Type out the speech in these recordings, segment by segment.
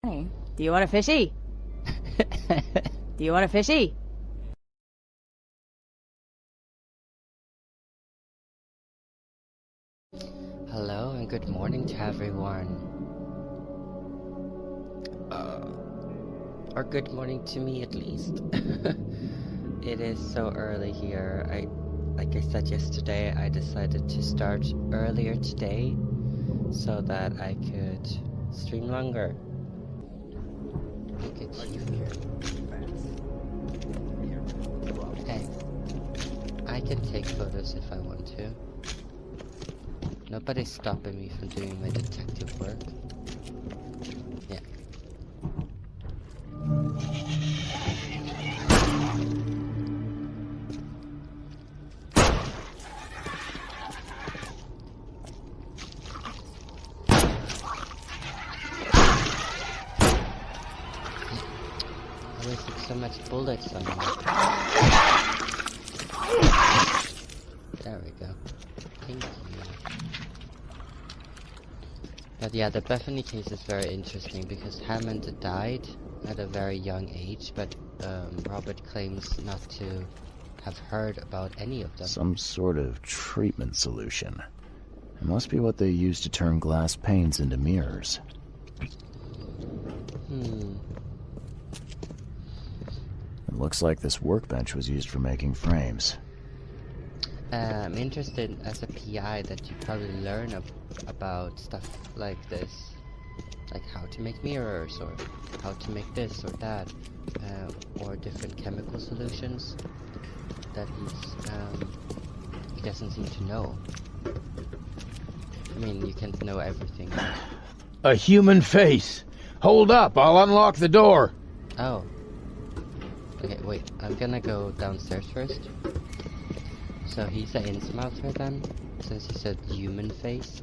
Hey, do you want a fishie? Do you want a fishie? Hello and good morning to everyone. Or good morning to me at least. It is so early here. Like I said yesterday, I decided to start earlier today so that I could stream longer. Look at you. Hey, I can take photos if I want to. Nobody's stopping me from doing my detective work. Yeah. I wasted so much bullets on them. There we go. Thank you. But yeah, the Bethany case is very interesting because Hammond died at a very young age, but Robert claims not to have heard about any of them. Some sort of treatment solution. It must be what they use to turn glass panes into mirrors. It looks like this workbench was used for making frames. I'm interested as a PI that you probably learn about stuff like this. Like how to make mirrors, or how to make this or that, or different chemical solutions that he doesn't seem to know. I mean, you can't know everything. A human face! Hold up, I'll unlock the door! Oh. Okay, wait, I'm gonna go downstairs first. So he's an innsmouther then, since he said human face.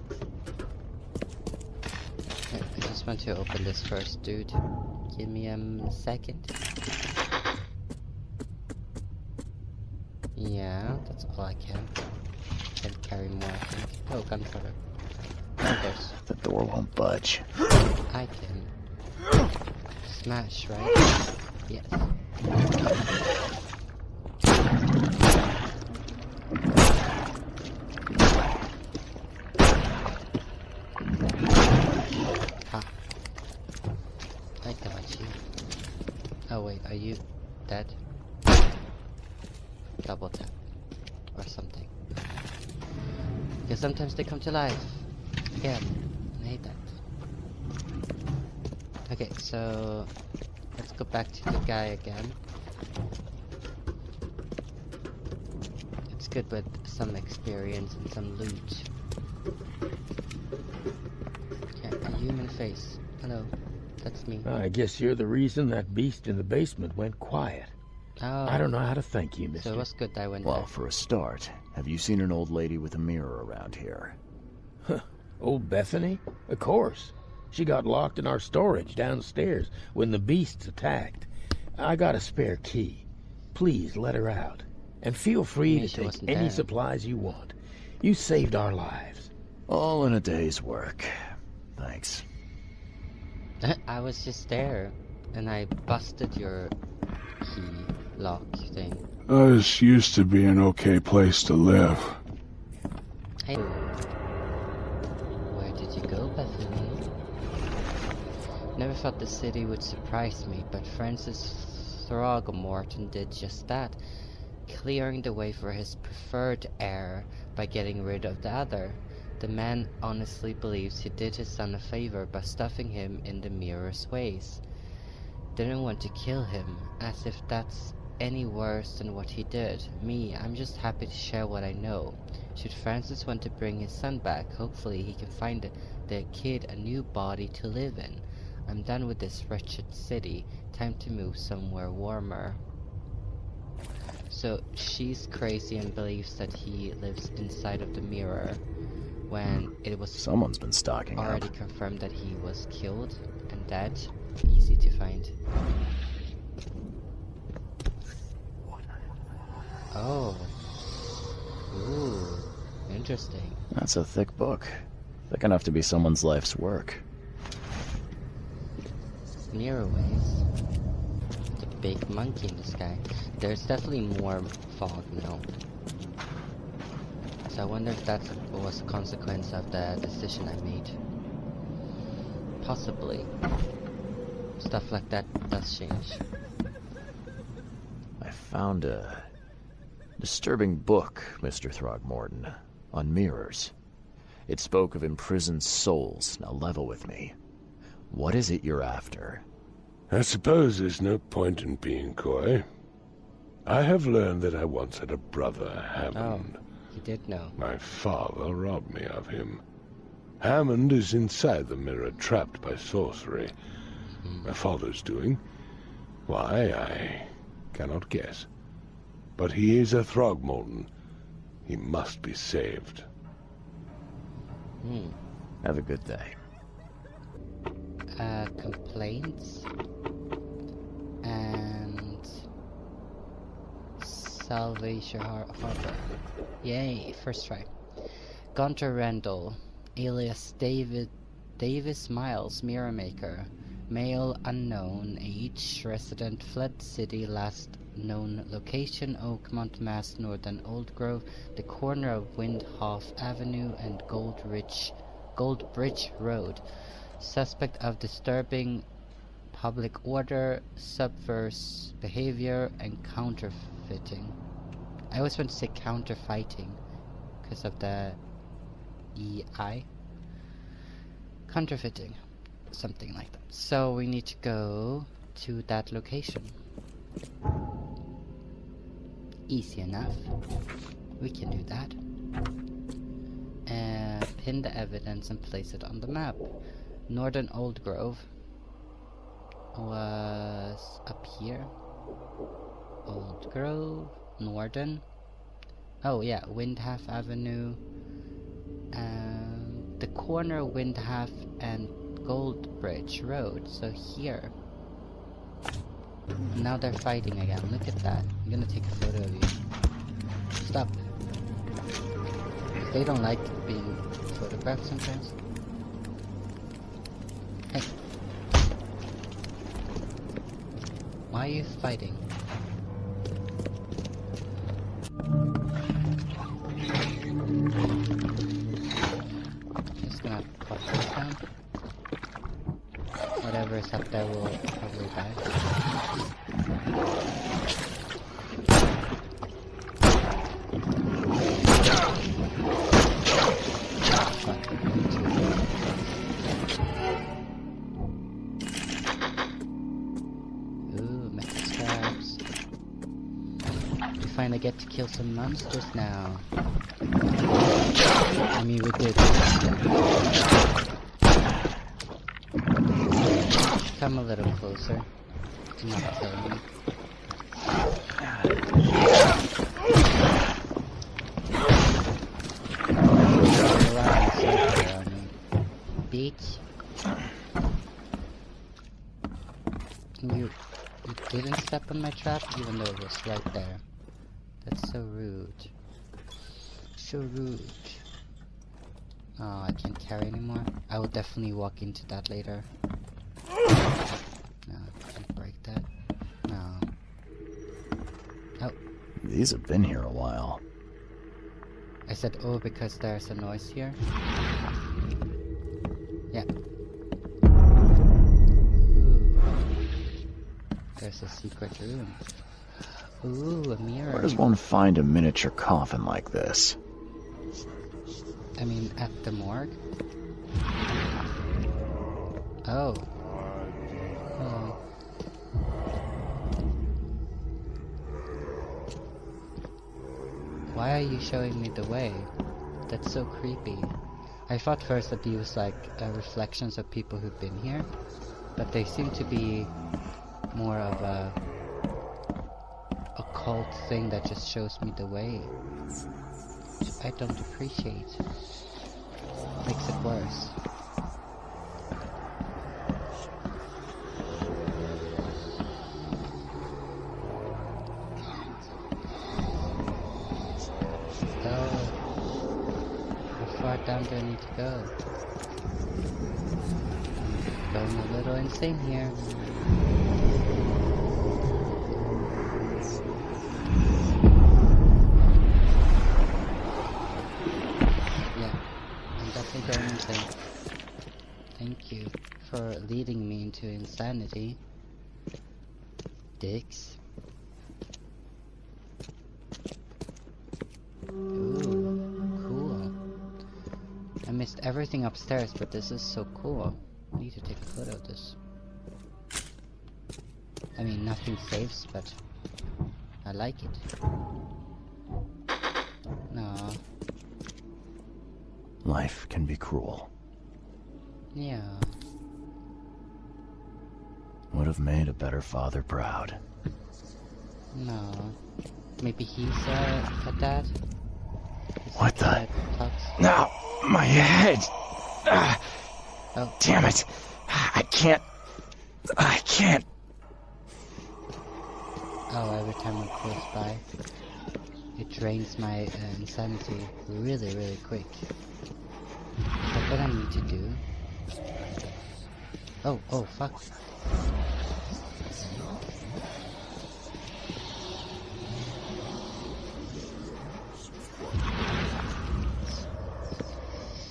Okay, I just want to open this first, dude. Give me a second. Yeah, that's all I can. Can't carry more, I think. Oh, gunpowder. Oh, there's... The door won't budge. I can... smash, right? Yes. Ha. I got you. Oh wait, are you dead? Double tap. Or something. Because sometimes they come to life. Again. I hate that. Okay, so... let's go back to the guy again. It's good with some experience and some loot. Okay, a human face. Hello, that's me. I guess you're the reason that beast in the basement went quiet. Oh. I don't know how to thank you, mister. So it was good that I went Well, there. for a start, have you seen an old lady with a mirror around here? Huh. Old Bethany? Of course. She got locked in our storage downstairs when the beasts attacked. I got a spare key. Please let her out. And feel free to take any supplies you want. You saved our lives. All in a day's work. Thanks. I was just there, and I busted your key lock thing. This used to be an okay place to live. Hey. Where did you go, Bethany? Never thought the city would surprise me, but Francis Throgmorton did just that, clearing the way for his preferred heir by getting rid of the other. The man honestly believes he did his son a favor by stuffing him in the mirror's ways. Didn't want to kill him, as if that's any worse than what he did. Me, I'm just happy to share what I know. Should Francis want to bring his son back, hopefully he can find the kid a new body to live in. I'm done with this wretched city. Time to move somewhere warmer. So she's crazy and believes that he lives inside of the mirror, when it was Someone's been stocking already up. confirmed that he was killed and dead. Easy to find. Oh. Ooh. Interesting. That's a thick book. Thick enough to be someone's life's work. mirrorways. The big monkey in the sky. There's definitely more fog now. So I wonder if that was a consequence of the decision I made. Possibly. Stuff like that does change. I found a disturbing book, Mr. Throgmorton, on mirrors. It spoke of imprisoned souls. Now level with me. What is it you're after? I suppose there's no point in being coy. I have learned that I once had a brother, Hammond. Oh, you did know. My father robbed me of him. Hammond is inside the mirror, trapped by sorcery. My father's doing. Why, I cannot guess. But he is a Throgmorton. He must be saved. Have a good day. Complaints and salvage your harbor. Yay, first try. Gunter Randall, alias Davis Miles, Mirror Maker, male unknown, age, resident, fled city, last known location, Oakmont, Mass, Northern Old Grove, the corner of Windhoff Avenue and Goldbridge Road. Suspect of disturbing public order, subversive behavior, and counterfeiting. I always want to say counterfeiting because of the EI. Counterfeiting. Something like that. So we need to go to that location. Easy enough. We can do that. And pin the evidence and place it on the map. Northern Old Grove was up here. Old Grove, Northern. Oh yeah, Windhalf Avenue. The corner of Windhalf and Goldbridge Road. So here. Now they're fighting again. Look at that. I'm gonna take a photo of you. Stop. They don't like being photographed sometimes. Hey. Why are you fighting? Just gonna pop this down. Whatever is up there will probably die. Ooh, metal scraps. We finally get to kill some monsters now. I mean, we did. Come a little closer. Do not kill me. Beach. You didn't step on my trap even though it was right there. That's so rude. So rude. Oh, I can't carry anymore. I will definitely walk into that later. No, I can't break that. No. Oh. These have been here a while. I said oh because there's a noise here. Yeah. Ooh. There's a secret room. Ooh, a mirror. Where does one find a miniature coffin like this? I mean, at the morgue? Oh. Oh. Why are you showing me the way? That's so creepy. I thought first that these was like reflections of people who've been here, but they seem to be more of a occult thing that just shows me the way. Which I don't appreciate. Makes it worse. How far down do I need to go? going a little insane here. Yeah, I'm definitely going insane. Thank you for leading me into insanity, dicks. Ooh, cool. I missed everything upstairs, but this is so cool. I need to take a photo of this. I mean, nothing saves, but I like it. No. Life can be cruel. Yeah. Would have made a better father proud. No. Maybe he's a dad? What the? Dad talks. No! My head! Oh. Damn it! I can't... Oh, every time I'm close by, it drains my insanity really, really quick. Is that what I need to do? Oh, fuck.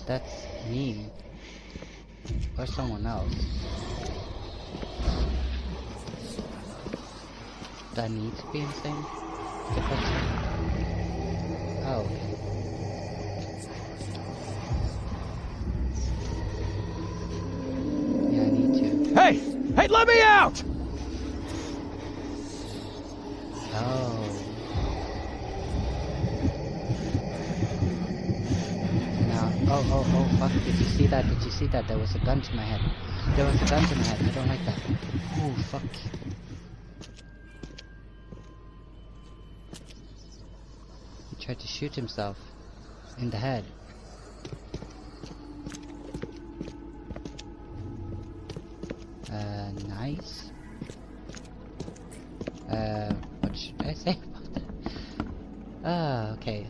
That's me. Or someone else. Do I need to be insane? Oh, okay. Yeah, I need to. Hey! Hey, let me out! Oh. Now, oh, fuck. Did you see that? Did you see that? There was a gun to my head. There was a gun to my head. I don't like that. Oh, fuck. He tried to shoot himself in the head. Nice. What should I say about that? Okay.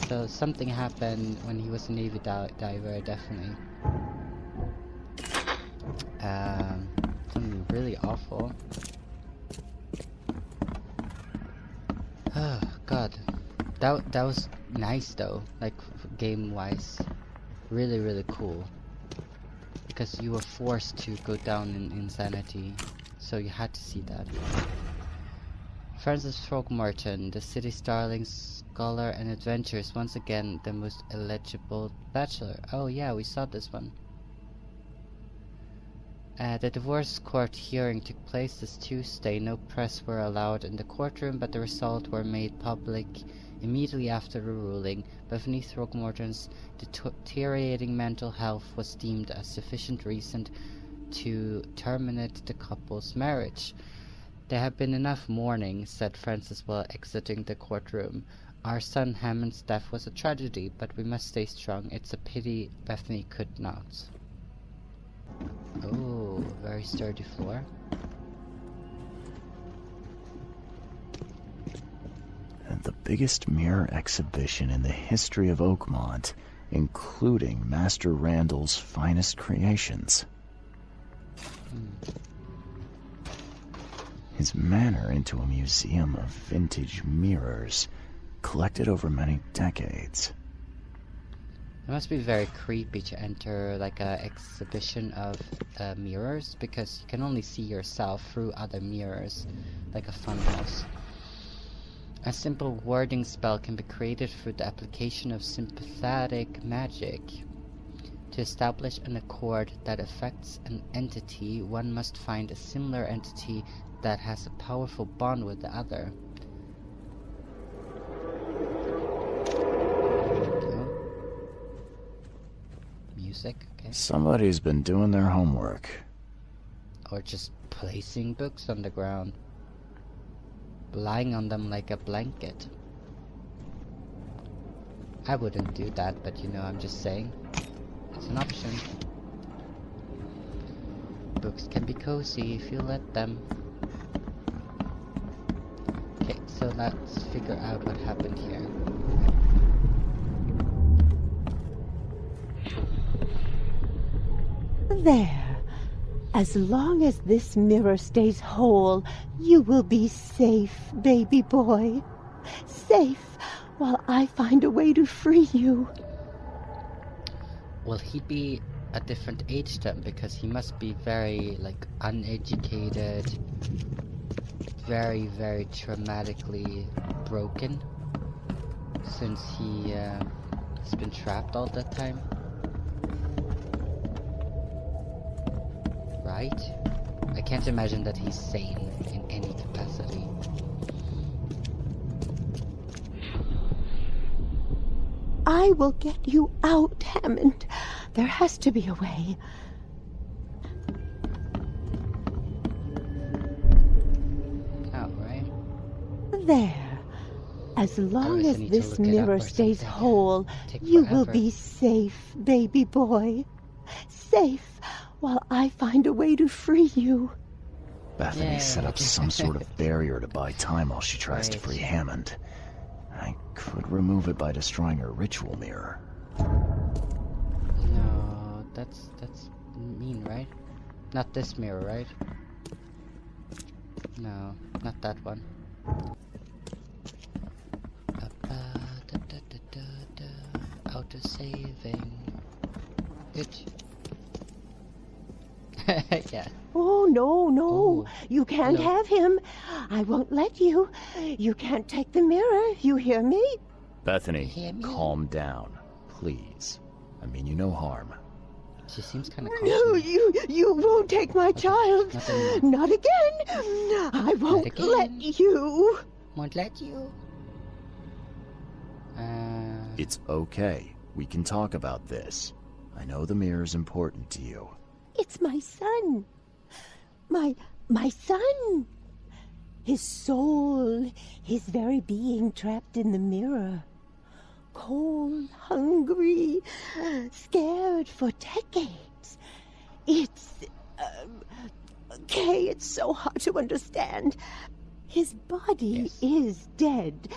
So something happened when he was a Navy diver, definitely. Something really awful. Oh, God. That was nice though, like game-wise. Really, really cool. Because you were forced to go down in insanity, so you had to see that. Francis Throckmorton, the city's darling scholar and adventurer, is once again the most eligible bachelor. Oh yeah, we saw this one. The divorce court hearing took place this Tuesday. No press were allowed in the courtroom, but the results were made public immediately after the ruling. Bethany Throckmorton's deteriorating mental health was deemed a sufficient reason to terminate the couple's marriage. There have been enough mourning, said Francis while exiting the courtroom. Our son Hammond's death was a tragedy, but we must stay strong. It's a pity Bethany could not. Oh, very sturdy floor. And the biggest mirror exhibition in the history of Oakmont, including Master Randall's finest creations. His manor into a museum of vintage mirrors, collected over many decades. It must be very creepy to enter like a exhibition of mirrors, because you can only see yourself through other mirrors, like a funhouse. A simple warding spell can be created through the application of sympathetic magic. To establish an accord that affects an entity, one must find a similar entity that has a powerful bond with the other. Music, okay. Somebody's been doing their homework. Or just placing books on the ground. Lying on them like a blanket. I wouldn't do that, but you know, I'm just saying. It's an option. Books can be cozy if you let them. Okay, so let's figure out what happened here. There. As long as this mirror stays whole, you will be safe, baby boy. Safe while I find a way to free you. Will he be a different age then? Because he must be very, like, uneducated, very, very traumatically broken, since he has been trapped all that time. Right? I can't imagine that he's sane in any capacity. I will get you out, Hammond. There has to be a way. Oh, right? There. As long as need to this look it up mirror or stays something. whole, Take you will forever. be safe, baby boy. Safe while I find a way to free you. Bethany set up Yay. some sort of barrier to buy time while she tries to Right. free Hammond. I could remove it by destroying her ritual mirror. No, that's mean, right? Not this mirror, right? No, not that one. Auto saving. Good. Yeah. Oh, no, no. Oh, You can't hello. have him. I won't let you. You can't take the mirror. You hear me? Bethany, Hear me? calm down, please. I mean you no harm. She seems kind of No, cautious. you won't take my child. not anymore. Not again. I won't again. let you. Won't let you. It's okay. We can talk about this. I know the mirror's important to you. It's my son. My son. His soul, his very being trapped in the mirror. Cold, hungry, scared for decades. It's... Kay, it's so hard to understand. His body Yes. is dead,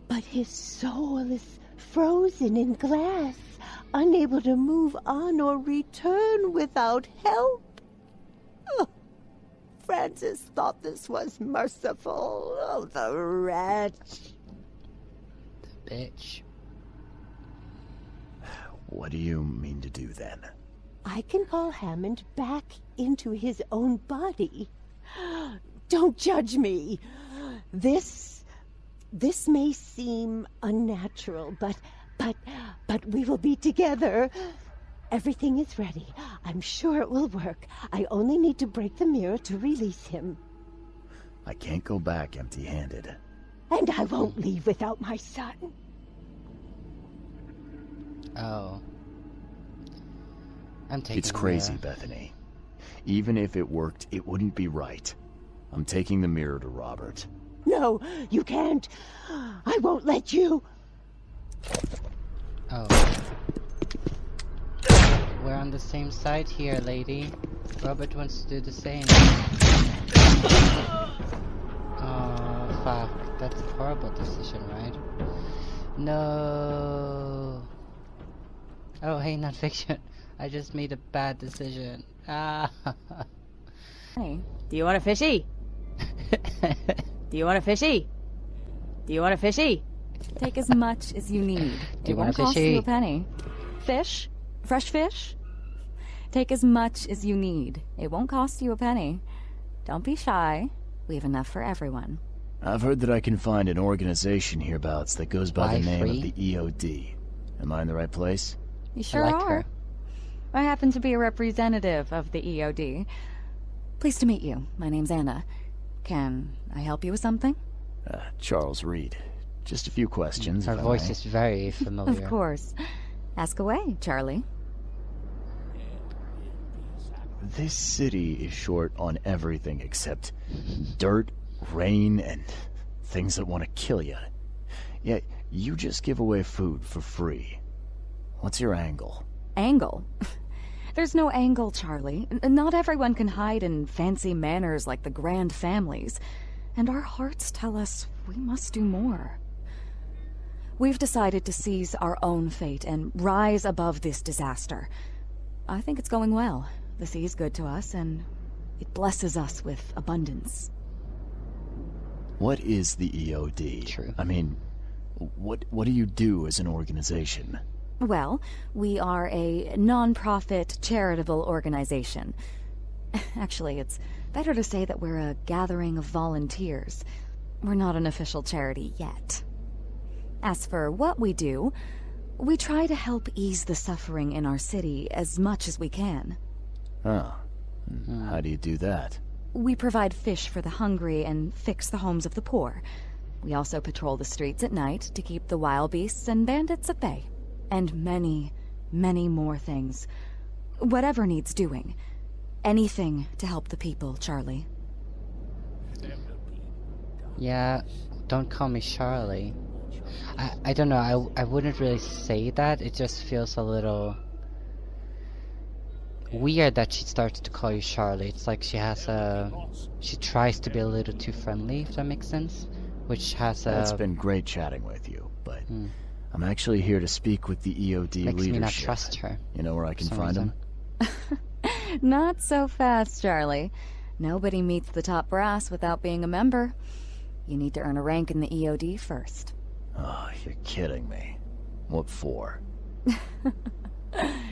but his soul is frozen in glass, unable to move on or return without help. Oh, Francis thought this was merciful. Oh, the wretch. Bitch. What do you mean to do then? I can call Hammond back into his own body. Don't judge me. This may seem unnatural, but we will be together. Everything is ready. I'm sure it will work. I only need to break the mirror to release him. I can't go back empty-handed. And I won't leave without my son. Oh. I'm taking It's the crazy, mirror. Bethany. Even if it worked, it wouldn't be right. I'm taking the mirror to Robert. No, you can't. I won't let you. Oh. We're on the same side here, lady. Robert wants to do the same. Oh, fuck. That's a horrible decision, right? No. Oh, hey, not fiction. I just made a bad decision. Ah. Hey, do you want a fishie? Do you want a fishie? Do you want a fishie? Take as much as you need. Do you It want won't a cost fishy? you a penny. Fish? Fresh fish? Take as much as you need. It won't cost you a penny. Don't be shy. We have enough for everyone. I've heard that I can find an organization hereabouts that goes by Why the name free? of the EOD. Am I in the right place? You sure like are. her. I happen to be a representative of the EOD. Pleased to meet you. My name's Anna. Can I help you with something? Charles Reed. Just a few questions. Her if I voice may. is very familiar. Of course. Ask away, Charlie. This city is short on everything except dirt, rain, and things that want to kill you. Yet you just give away food for free. What's your angle? Angle? There's no angle, Charlie. Not everyone can hide in fancy manners like the grand families. And our hearts tell us we must do more. We've decided to seize our own fate and rise above this disaster. I think it's going well. The sea's good to us, and it blesses us with abundance. What is the EOD? True. I mean, what do you do as an organization? Well, we are a non-profit charitable organization. Actually, it's better to say that we're a gathering of volunteers. We're not an official charity yet. As for what we do, we try to help ease the suffering in our city as much as we can. Oh. How do you do that? We provide fish for the hungry and fix the homes of the poor. We also patrol the streets at night to keep the wild beasts and bandits at bay. And many, many more things. Whatever needs doing. Anything to help the people, Charlie. Yeah, don't call me Charlie. I don't know, I wouldn't really say that. It just feels a little weird that she starts to call you Charlie. It's like she tries to be a little too friendly, if that makes sense. Which has It's been great chatting with you, but I'm actually here to speak with the EOD makes leadership. me not trust her. You know where I can some find reason. them? Not so fast, Charlie. Nobody meets the top brass without being a member. You need to earn a rank in the EOD first. Oh, you're kidding me. What for?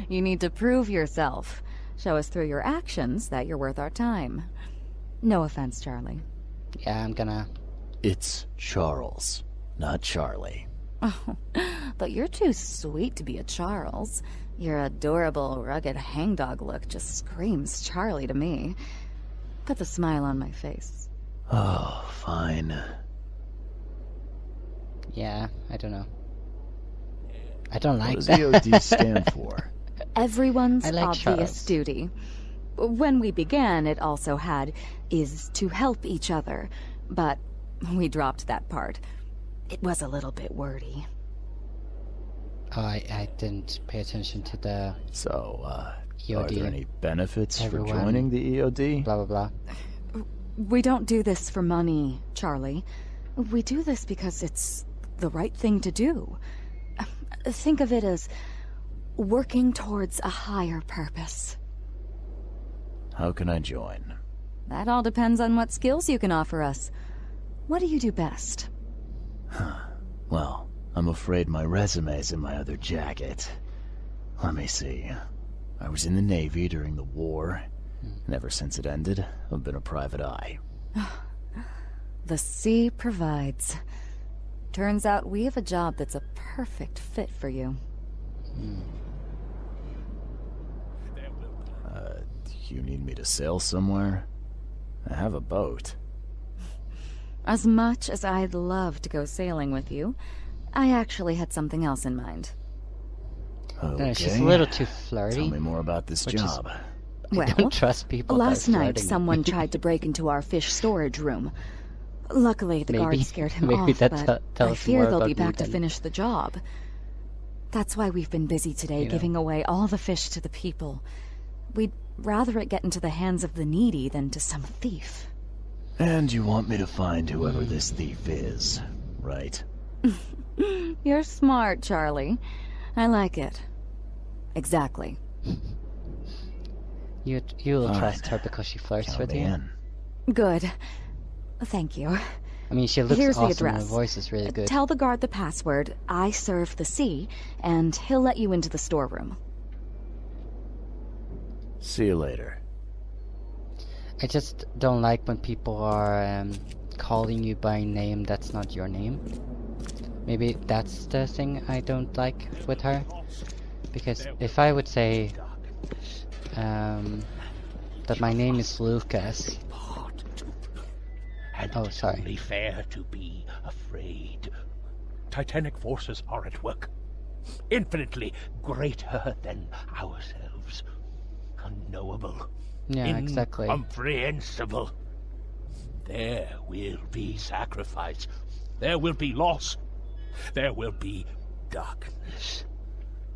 You need to prove yourself. Show us through your actions that you're worth our time. No offense, Charlie. Yeah, I'm gonna... It's Charles, not Charlie. Oh, but you're too sweet to be a Charles. Your adorable, rugged hangdog look just screams Charlie to me. Put the smile on my face. Oh, fine. Yeah, I don't know. I don't like What does that. EOD stand for? Everyone's I like obvious Charles. duty. When we began, it also had, is to help each other. But we dropped that part. It was a little bit wordy. Oh, I didn't pay attention to the So, are EOD. there any benefits Everyone. for joining the EOD? blah blah blah. We don't do this for money, Charlie. We do this because it's the right thing to do. Think of it as working towards a higher purpose. How can I join? That all depends on what skills you can offer us. What do you do best? Well, I'm afraid my resume's in my other jacket. Let me see. I was in the Navy during the war, and ever since it ended, I've been a private eye. The sea provides. Turns out we have a job that's a perfect fit for you. You need me to sail somewhere? I have a boat. As much as I'd love to go sailing with you, I actually had something else in mind. Okay. She's a little too flirty. Tell me more about this Which is- job. I Well, don't trust people that are last night flirting. someone tried to break into our fish storage room. Luckily, the Maybe- guard scared him maybe off, that but tells I fear more they'll about be you back to than- finish the job. That's why we've been busy today, You know. giving away all the fish to the people. We'd rather it get into the hands of the needy than to some thief. And you want me to find whoever this thief is, right? You're smart, Charlie. I like it. Exactly. You'll Fine. trust her because she flirts Count with me you. in. Good. Thank you. I mean, she looks Here's the awesome and address. her voice is really good. Tell the guard the password, I serve the sea, and he'll let you into the storeroom. See you later. I just don't like when people are calling you by a name that's not your name. Maybe that's the thing I don't like with her. Because if I would say that my name is Lucas. And Oh, it's sorry. only fair to be afraid. Titanic forces are at work, infinitely greater than ourselves. Unknowable. Yeah, exactly. Incomprehensible. There will be sacrifice. There will be loss. There will be darkness.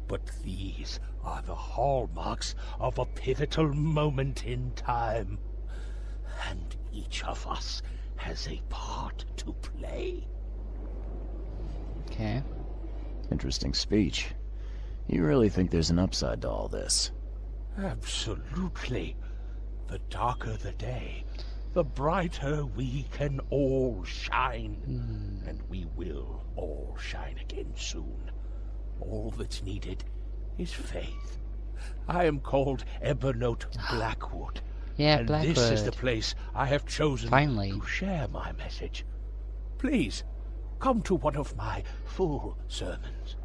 But these are the hallmarks of a pivotal moment in time. And each of us has a part to play. Okay. Interesting speech. You really think there's an upside to all this? Absolutely. The darker the day, the brighter we can all shine. And we will all shine again soon. All that's needed is faith. I am called Ebernote Blackwood. Yeah, and Blackwood. this is the place I have chosen Finally. to share my message. Please, come to one of my full sermons.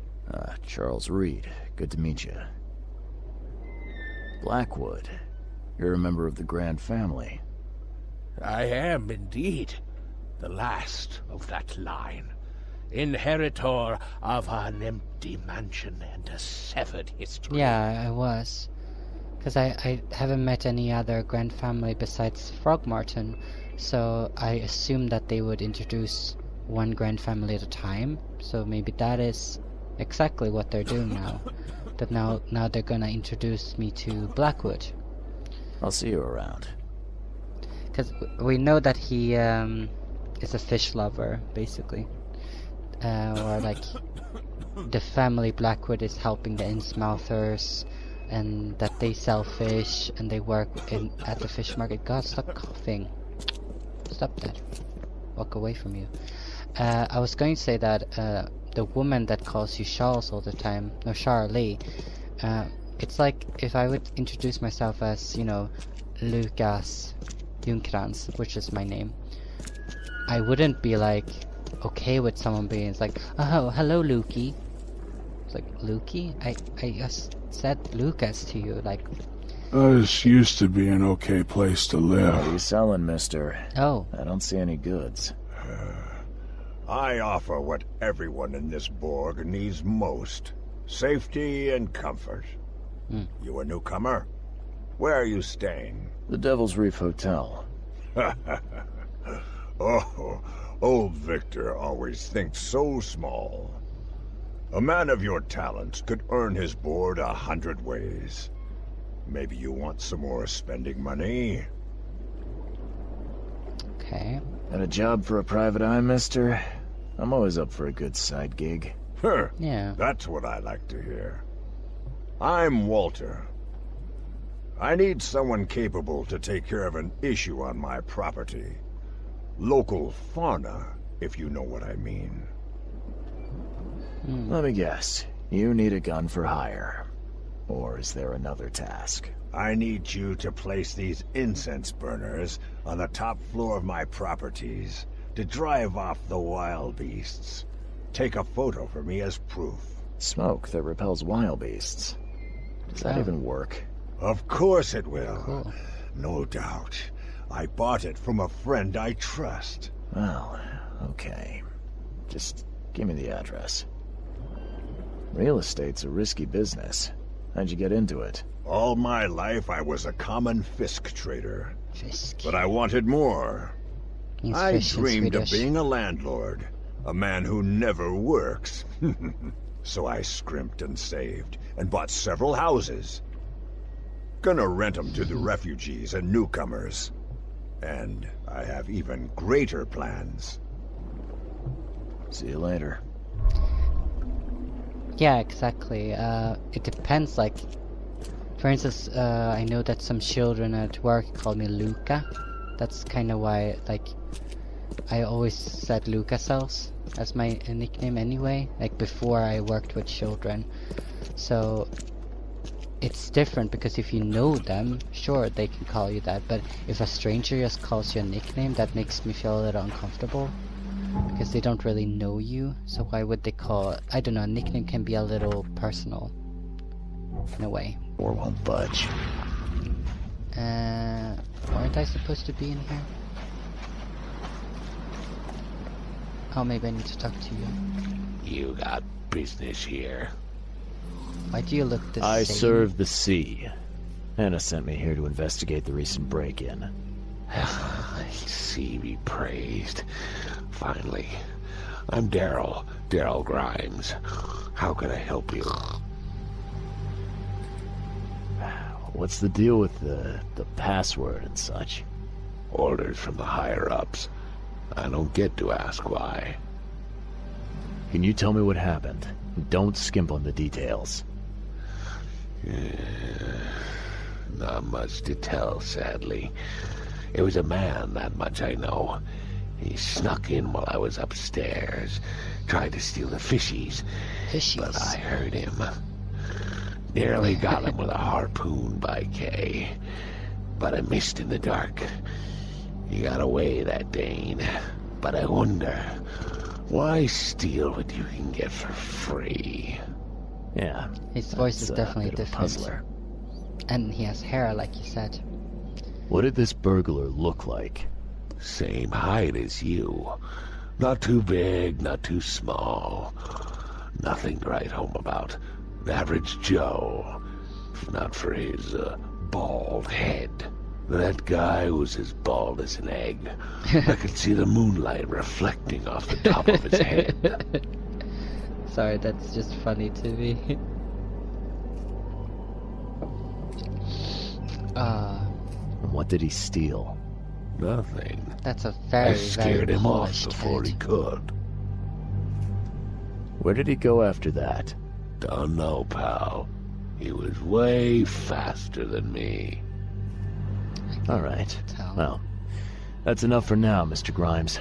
Charles Reed. Good to meet you. Blackwood. You're a member of the Grand Family. I am indeed the last of that line. Inheritor of an empty mansion and a severed history. Yeah, I was. Because I haven't met any other Grand Family besides Throgmorton, so I assumed that they would introduce one Grand Family at a time. So maybe that is exactly what they're doing now. That now they're gonna introduce me to Blackwood. I'll see you around. Because we know that he is a fish lover, basically. Or like the family Blackwood is helping the Innsmouthers, and that they sell fish and they work at the fish market. God, stop coughing. Stop that. Walk away from you. I was going to say that the woman that calls you Charles all the time, no, Charlie, it's like if I would introduce myself as, you know, Lucas Junkrans, which is my name, I wouldn't be like okay with someone being like, oh, hello Lukey. It's like, Lukey? I just said Lucas to you, like... This used to be an okay place to live. What are you selling, mister? Oh. I don't see any goods. I offer what everyone in this Borg needs most. Safety and comfort. You a newcomer? Where are you staying? The Devil's Reef Hotel. Oh, old Victor always thinks so small. A man of your talents could earn his board 100 ways. Maybe you want some more spending money? Okay. Got a job for a private eye, mister? I'm always up for a good side gig. Yeah. That's what I like to hear. I'm Walter. I need someone capable to take care of an issue on my property. Local fauna, if you know what I mean. Let me guess. You need a gun for hire. Or is there another task? I need you to place these incense burners on the top floor of my properties to drive off the wild beasts. Take a photo for me as proof. Smoke that repels wild beasts. Does that even work? Of course it will. Cool. No doubt. I bought it from a friend I trust. Well, okay. Just give me the address. Real estate's a risky business. How'd you get into it? All my life I was a common fisk trader. Fisk. But I wanted more. Means I fish in dreamed of Swedish. being a landlord. A man who never works. So I scrimped and saved, and bought several houses. Gonna rent them to the refugees and newcomers. And I have even greater plans. See you later. Yeah, exactly. It depends, like... For instance, I know that some children at work call me Luka. That's kind of why, like... I always said LukaCelz as my nickname anyway, like before I worked with children. So... It's different because if you know them, sure, they can call you that. But if a stranger just calls you a nickname, that makes me feel a little uncomfortable. Because they don't really know you, so why would they call... I don't know, a nickname can be a little personal. In a way. Or won't budge. Aren't I supposed to be in here? Oh, maybe I need to talk to you. You got business here. Why do you look the same? I serve the sea. Anna sent me here to investigate the recent break-in. Sea be praised. Finally. I'm Daryl Grimes. How can I help you? What's the deal with the password and such? Orders from the higher-ups. I don't get to ask why. Can you tell me what happened? Don't skimp on the details. Not much to tell, sadly. It was a man, that much I know. He snuck in while I was upstairs, tried to steal the fishies, but I heard him. Nearly got him with a harpoon by Kay, but I missed in the dark. He got away, that Dane, but I wonder, why steal what you can get for free? Yeah. His voice is definitely a bit of a different. puzzler. And he has hair, like you said. What did this burglar look like? Same height as you. Not too big, not too small. Nothing to write home about. An average Joe. If not for his, bald head. That guy was as bald as an egg. I could see the moonlight reflecting off the top of his head. Sorry, that's just funny to me. What did he steal? Nothing. That's a very, I scared very him off polished before he head. could. Where did he go after that? Don't know, pal. He was way faster than me. All right. Tell. Well, that's enough for now, Mr. Grimes.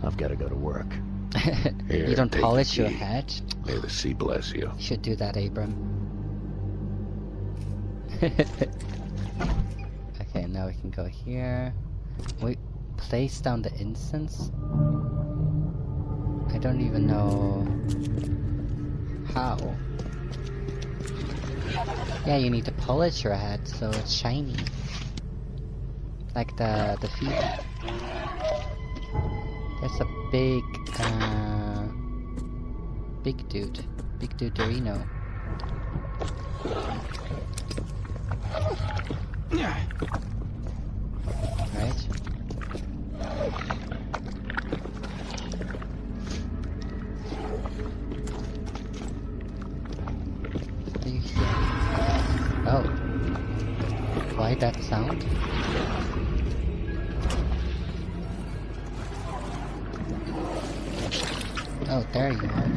I've got to go to work. Here, You don't take polish the your key. head? May the sea bless you. You should do that, Abram. Okay, now we can go here. We place down the incense? I don't even know how. Yeah, you need to polish your head so it's shiny. Like the feet. That's a big dude. Big duderino. Right? Do you hear? Oh. Why that sound? Oh, there you are.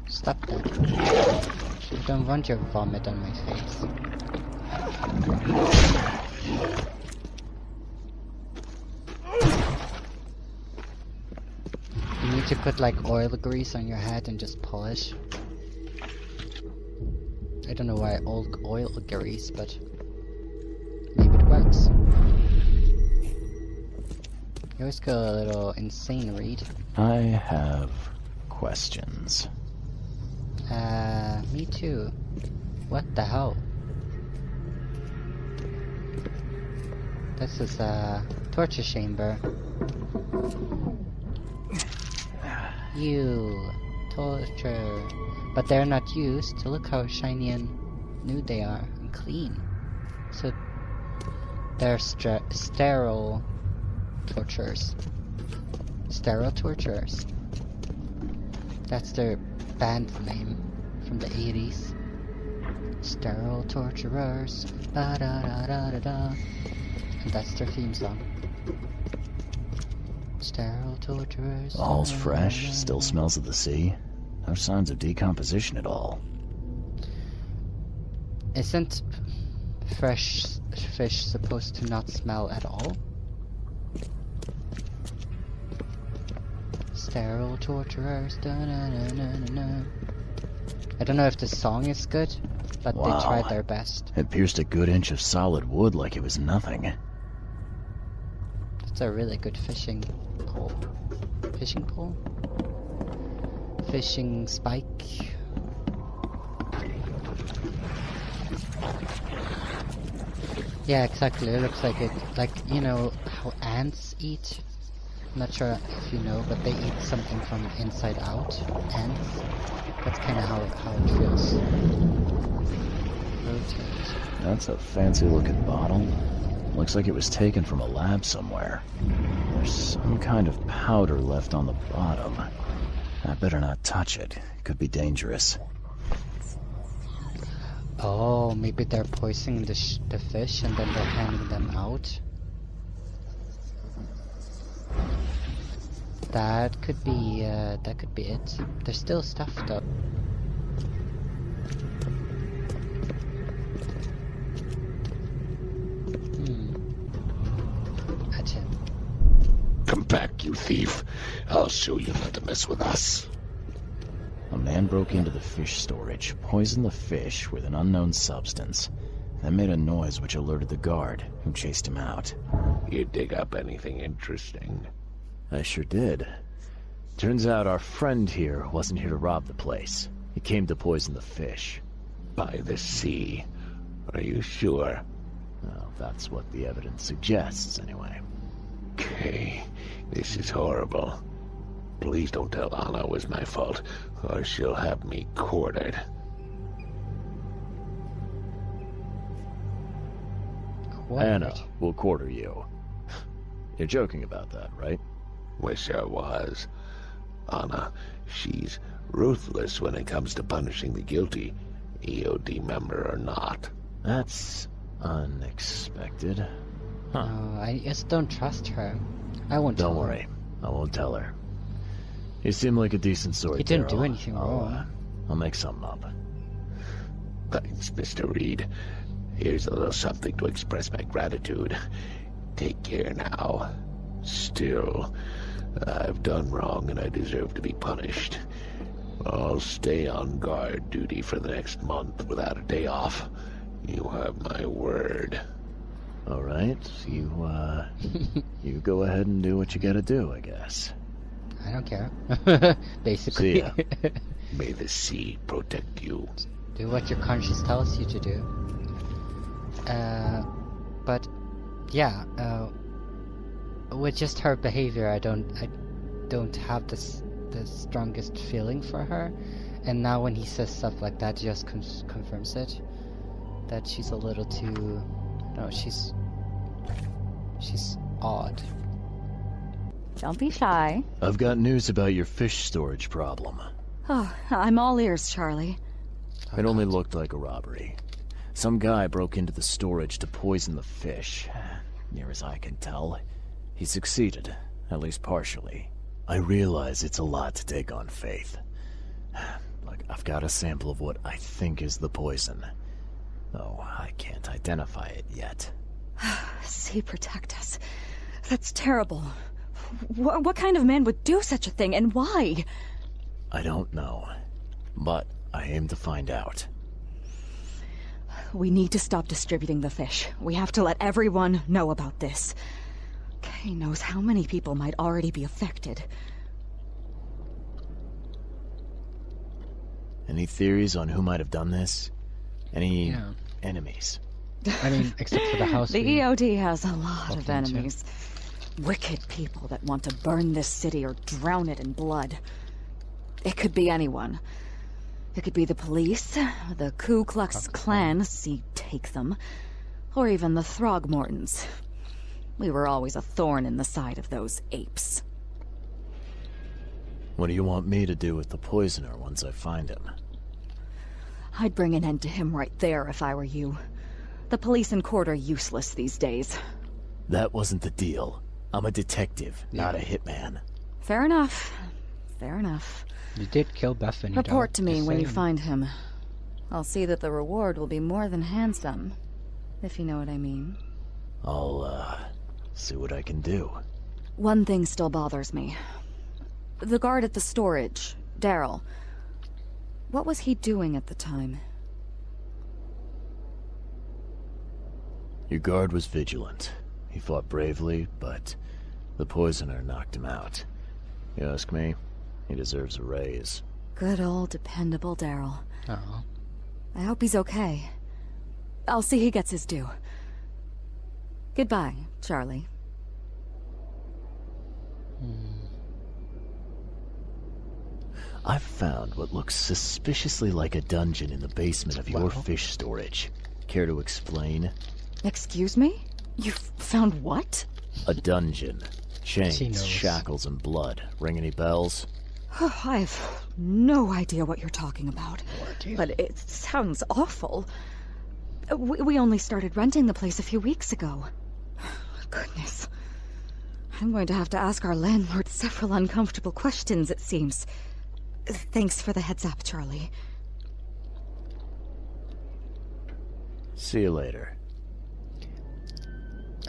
Stop that. I don't want your vomit on my face. You need to put like oil grease on your head and just polish. I don't know why oil grease, but maybe it works. You always go a little insane, Reed. I have questions. Me too. What the hell? This is a torture chamber. You torture. But they're not used. Look how shiny and new they are and clean. So they're sterile torturers. Sterile torturers. That's their band name from the 80s. Sterile torturers. Ba da da da da da. And that's their theme song. Sterile torturers. All's fresh, still smells of the sea. No signs of decomposition at all. Isn't fresh fish supposed to not smell at all? Sterile torturers. Da, na, na, na, na, na. I don't know if the song is good, but Wow. they tried their best. It pierced a good inch of solid wood like it was nothing. That's a really good fishing pole. Fishing pole? Fishing spike. Yeah, exactly. It looks like it. Like, you know how ants eat? I'm not sure if you know, but they eat something from inside out. Ants. That's kind of how it feels. Rotate. That's a fancy looking bottle. Looks like it was taken from a lab somewhere. There's some kind of powder left on the bottom. I better not touch it. It could be dangerous. Oh, maybe they're poisoning the fish and then they're handing them out. That could be it. There's still stuff though. Come back, you thief. I'll show you not to mess with us. A man broke into the fish storage, poisoned the fish with an unknown substance, then made a noise which alerted the guard, who chased him out. You dig up anything interesting? I sure did. Turns out our friend here wasn't here to rob the place. He came to poison the fish. By the sea. Are you sure? Well, that's what the evidence suggests, anyway. Okay, this is horrible. Please don't tell Anna it was my fault, or she'll have me quartered. Anna will quarter you. You're joking about that, right? Wish I was. Anna, she's ruthless when it comes to punishing the guilty, EOD member or not. That's unexpected. Huh. No, I just don't trust her. I won't tell her. Don't worry. I won't tell her. You seem like a decent sort. He didn't do Daryl. anything wrong. I'll make something up. Thanks, Mr. Reed. Here's a little something to express my gratitude. Take care now. Still, I've done wrong and I deserve to be punished. I'll stay on guard duty for the next month without a day off. You have my word. All right, you go ahead and do what you gotta do, I guess. I don't care. Basically. See ya. May the sea protect you. Do what your conscience tells you to do. But yeah, with just her behavior, I don't have the strongest feeling for her. And now when he says stuff like that, just confirms it. That she's a little too, no, she's odd. Don't be shy. I've got news about your fish storage problem. Oh, I'm all ears, Charlie. It only looked like a robbery. Some guy broke into the storage to poison the fish. Near as I can tell, he succeeded, at least partially. I realize it's a lot to take on faith. Look, I've got a sample of what I think is the poison. Though I can't identify it yet. Sea protect us. That's terrible. What kind of man would do such a thing, and why? I don't know, but I aim to find out. We need to stop distributing the fish. We have to let everyone know about this. Kay knows how many people might already be affected. Any theories on who might have done this? Any enemies? I mean, except for the house. The EOD has a lot of enemies. Wicked people that want to burn this city or drown it in blood. It could be anyone. It could be the police, the Ku Klux Klan, see, take them, or even the Throgmortons. We were always a thorn in the side of those apes. What do you want me to do with the poisoner once I find him? I'd bring an end to him right there if I were you. The police and court are useless these days. That wasn't the deal. I'm a detective, not a hitman. Fair enough. Fair enough. You did kill Bethany. Report to me when you find him. I'll see that the reward will be more than handsome, if you know what I mean. I'll, see what I can do. One thing still bothers me. The guard at the storage, Daryl. What was he doing at the time? Your guard was vigilant. He fought bravely, but the poisoner knocked him out. You ask me, he deserves a raise. Good old dependable Daryl. Oh. I hope he's okay. I'll see he gets his due. Goodbye, Charlie. I've found what looks suspiciously like a dungeon in the basement of your fish storage. Care to explain? Excuse me? You've found what? A dungeon. Chains, shackles, and blood. Ring any bells? Oh, I've no idea what you're talking about. But it sounds awful. We only started renting the place a few weeks ago. Goodness. I'm going to have to ask our landlord several uncomfortable questions, it seems. Thanks for the heads up, Charlie. See you later.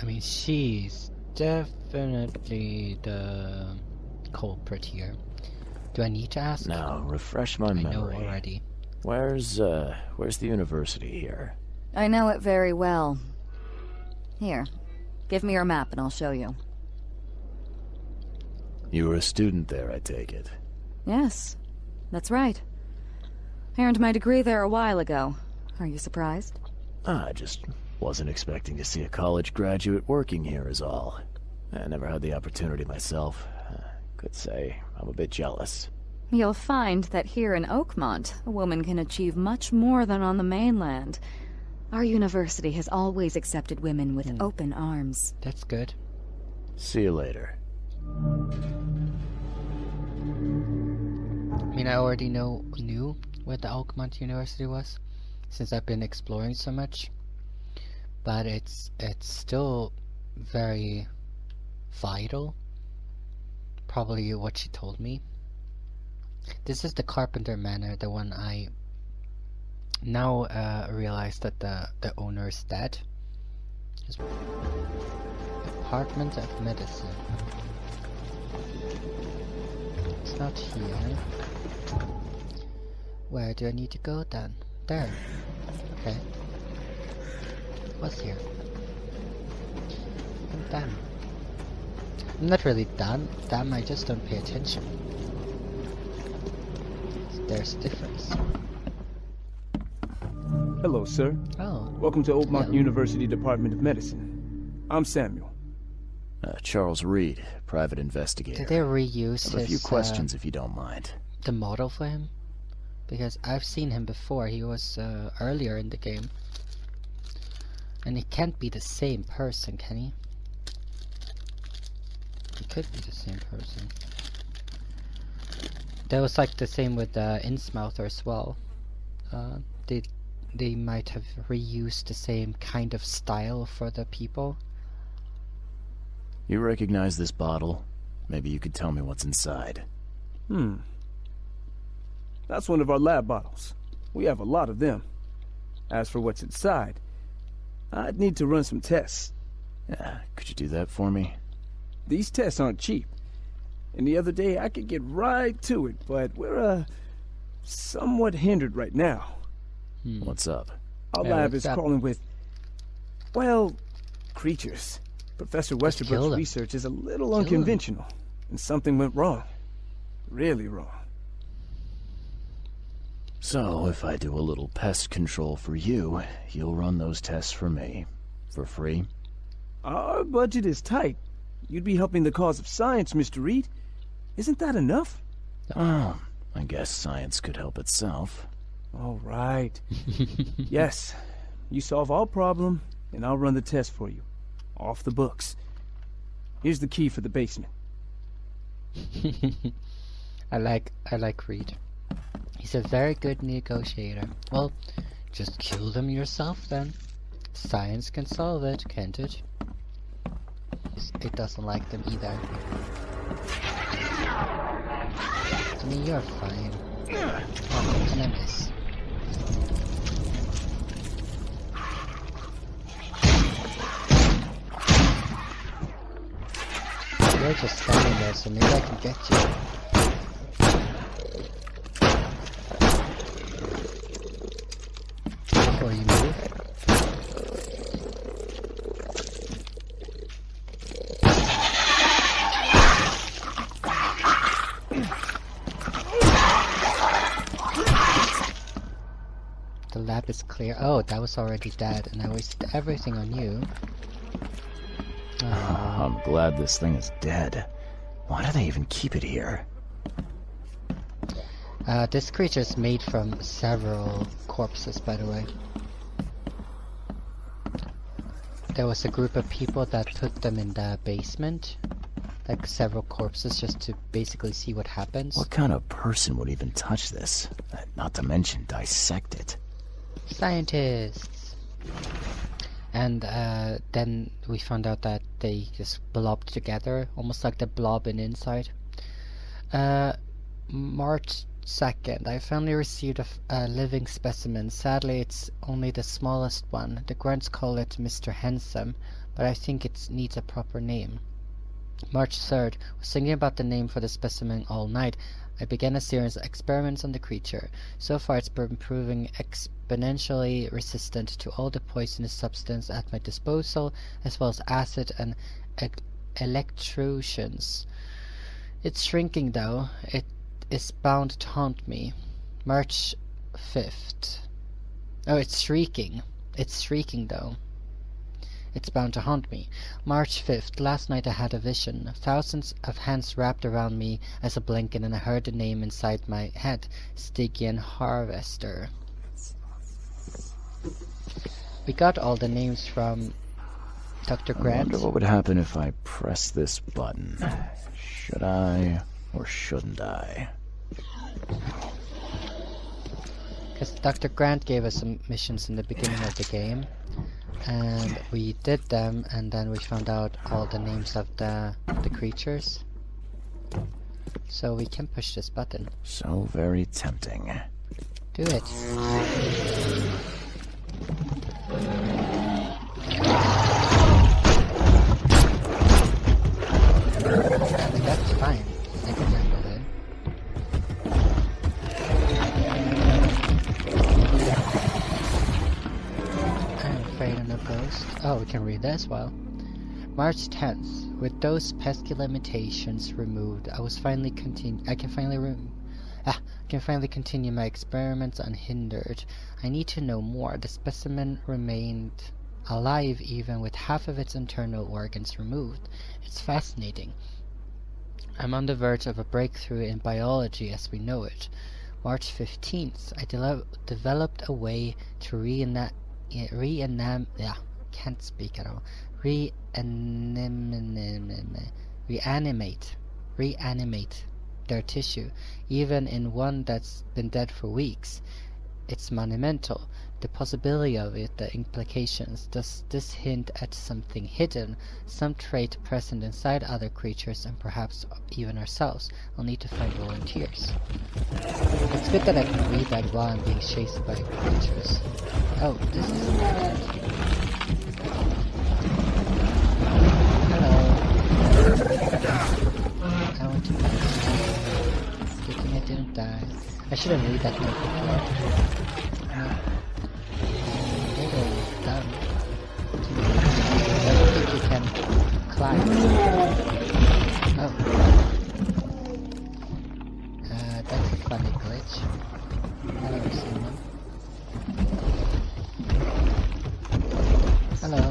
I mean, she's definitely the culprit here. Do I need to ask? Now, refresh my I memory. know already. Where's the university here? I know it very well. Here, give me your map and I'll show you. You were a student there, I take it. Yes, that's right. I earned my degree there a while ago. Are you surprised? I just wasn't expecting to see a college graduate working here is all. I never had the opportunity myself. Could say I'm a bit jealous. You'll find that here in Oakmont, a woman can achieve much more than on the mainland. Our university has always accepted women with open arms. That's good. See you later. I mean, I already knew where the Oakmont University was, since I've been exploring so much. But it's still very vital. Probably what she told me. This is the Carpenter Manor, the one I now realize that the owner is dead. Department of Medicine. It's not here. Where do I need to go then? There. Okay. What's here? I'm dumb. I'm not really dumb, I just don't pay attention. There's a difference. Hello, sir. Oh. Welcome to Oakmont Hello. University Department of Medicine. I'm Samuel. Charles Reed, private investigator. Did they reuse I have a few his, questions if you don't mind. the model for him? Because I've seen him before. He was earlier in the game. And he can't be the same person, can he? He could be the same person. That was like the same with Innsmouther as well. They might have reused the same kind of style for the people. You recognize this bottle? Maybe you could tell me what's inside. That's one of our lab bottles. We have a lot of them. As for what's inside, I'd need to run some tests. Yeah, could you do that for me? These tests aren't cheap. And the other day I could get right to it, but we're somewhat hindered right now. What's up? Our Yeah, lab what's is up? crawling with, well, creatures. Professor kill Westerbrook's them. research is a little Kill them. unconventional, and something went wrong. Really wrong. So, if I do a little pest control for you, you'll run those tests for me. For free? Our budget is tight. You'd be helping the cause of science, Mr. Reed. Isn't that enough? Oh, I guess science could help itself. All right. Yes, you solve our problem, and I'll run the test for you. Off the books. Here's the key for the basement. I like Reed. He's a very good negotiator. Well, just kill them yourself then. Science can solve it, can't it? It doesn't like them either. I mean, you're fine. Oh, and I miss. You're just standing there, so maybe I can get you. Before you move. The lab is clear. Oh, that was already dead, and I wasted everything on you. I'm glad this thing is dead. Why do they even keep it here? This creature is made from several corpses, by the way. There was a group of people that put them in the basement, like several corpses, just to basically see what happens. What kind of person would even touch this? Not to mention dissect it. Scientists! And then we found out that they just blobbed together, almost like the blob in Inside. March 2nd, I finally received a living specimen. Sadly, it's only the smallest one. The grunts call it Mr. Handsome, but I think it needs a proper name. March 3rd. Was thinking about the name for the specimen all night. I began a series of experiments on the creature. So far it's been proving exponentially resistant to all the poisonous substance at my disposal, as well as acid and electrotions. It's shrinking though. It is bound to haunt me. March 5th. Oh, it's shrieking. It's shrieking though. It's bound to haunt me. March 5th. Last night I had a vision. Thousands of hands wrapped around me as a blanket, and I heard the name inside my head. Stygian Harvester. We got all the names from Dr. I Grant. wonder what would happen if I press this button. Should I or shouldn't I? Because Dr. Grant gave us some missions in the beginning of the game, and we did them, and then we found out all the names of the creatures. So we can push this button. So very tempting. Do it. That's fine. I can handle it. I'm afraid of no ghost. Oh, we can read that as well. March 10th. With those pesky limitations removed, I can finally continue my experiments unhindered. I need to know more. The specimen remained alive even with half of its internal organs removed. It's fascinating. I'm on the verge of a breakthrough in biology as we know it. March 15th. I developed a way to reanimate their tissue, even in one that's been dead for weeks. It's monumental. The possibility of it, the implications. Does this hint at something hidden, some trait present inside other creatures and perhaps even ourselves? I'll need to find volunteers. It's good that I can read that while I'm being chased by creatures. Oh, this is important. Hello. I want to pass. Good thing I didn't die. I shouldn't read that note before. Done. I don't think you can climb. Oh. That's a funny glitch. I've never seen one. Hello.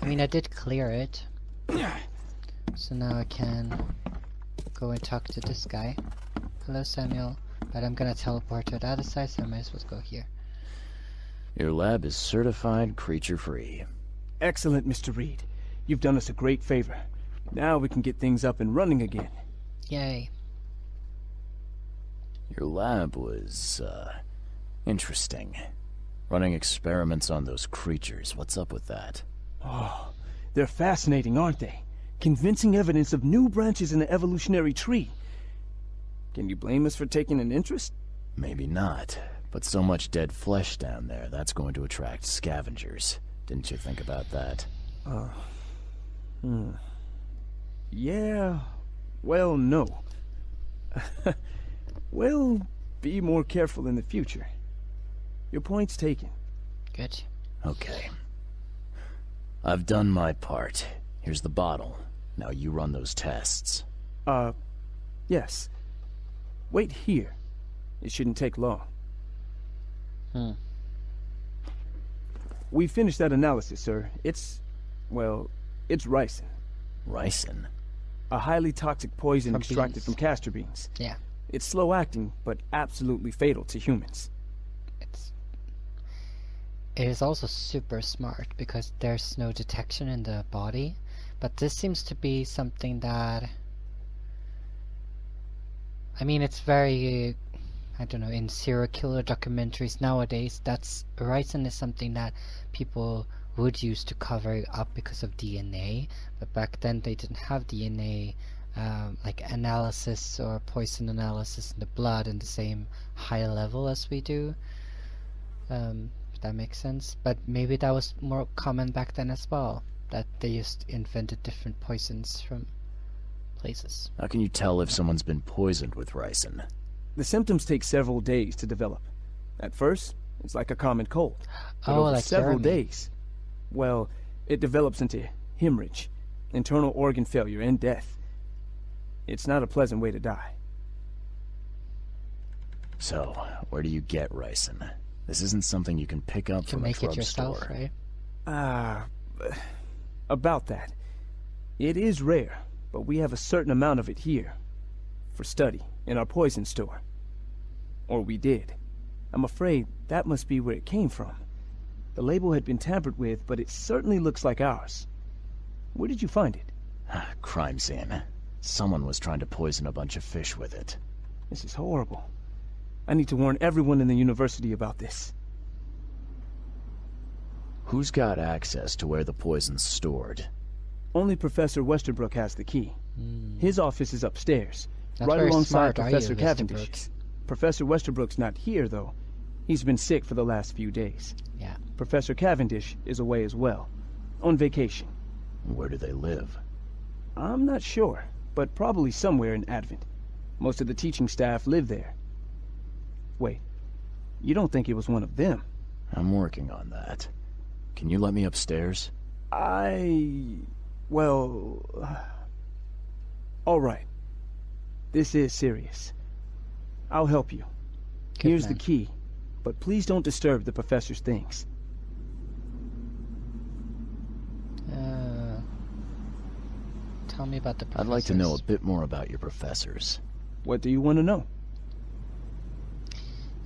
I mean, I did clear it. So now I can go and talk to this guy. Hello, Samuel. But I'm gonna teleport to the other side, so I might as well go here. Your lab is certified creature-free. Excellent, Mr. Reed. You've done us a great favor. Now we can get things up and running again. Yay. Your lab was, interesting. Running experiments on those creatures. What's up with that? Oh, they're fascinating, aren't they? Convincing evidence of new branches in the evolutionary tree. Can you blame us for taking an interest? Maybe not. But so much dead flesh down there, that's going to attract scavengers. Didn't you think about that? Yeah, well, no. We'll be more careful in the future. Your point's taken. Good. Okay. I've done my part. Here's the bottle. Now you run those tests. Yes. Wait here. It shouldn't take long. We finished that analysis, sir. It's ricin. Ricin? A highly toxic poison From extracted bees. from castor beans. Yeah. It's slow acting, but absolutely fatal to humans. It is also super smart because there's no detection in the body, but this seems to be something that, I mean, it's very, I don't know, in serial killer documentaries nowadays, ricin is something that people would use to cover up because of DNA, but back then they didn't have DNA like analysis or poison analysis in the blood in the same high level as we do. If that makes sense. But maybe that was more common back then as well, that they just invented different poisons from places. How can you tell if someone's been poisoned with ricin? The symptoms take several days to develop. At first, it's like a common cold. But over like several Jeremy. days, well, it develops into hemorrhage, internal organ failure, and death. It's not a pleasant way to die. So, where do you get ricin? This isn't something you can pick up You from can a make it drug yourself, store. right? About that. It is rare, but we have a certain amount of it here. For study, in our poison store. Or we did. I'm afraid that must be where it came from. The label had been tampered with, but it certainly looks like ours. Where did you find it? Crime scene. Someone was trying to poison a bunch of fish with it. This is horrible. I need to warn everyone in the university about this. Who's got access to where the poison's stored? Only Professor Westerbrook has the key. His office is upstairs, Not right very alongside smart, are you, Professor Mr. Cavendishes. Professor Westerbrook's not here, though. He's been sick for the last few days. Yeah. Professor Cavendish is away as well, on vacation. Where do they live? I'm not sure, but probably somewhere in Advent. Most of the teaching staff live there. Wait, you don't think it was one of them? I'm working on that. Can you let me upstairs? Well... all right. This is serious. I'll help you. Good Here's man. the key, but please don't disturb the professor's things. Tell me about the I'd professors. like to know a bit more about your professors. What do you want to know?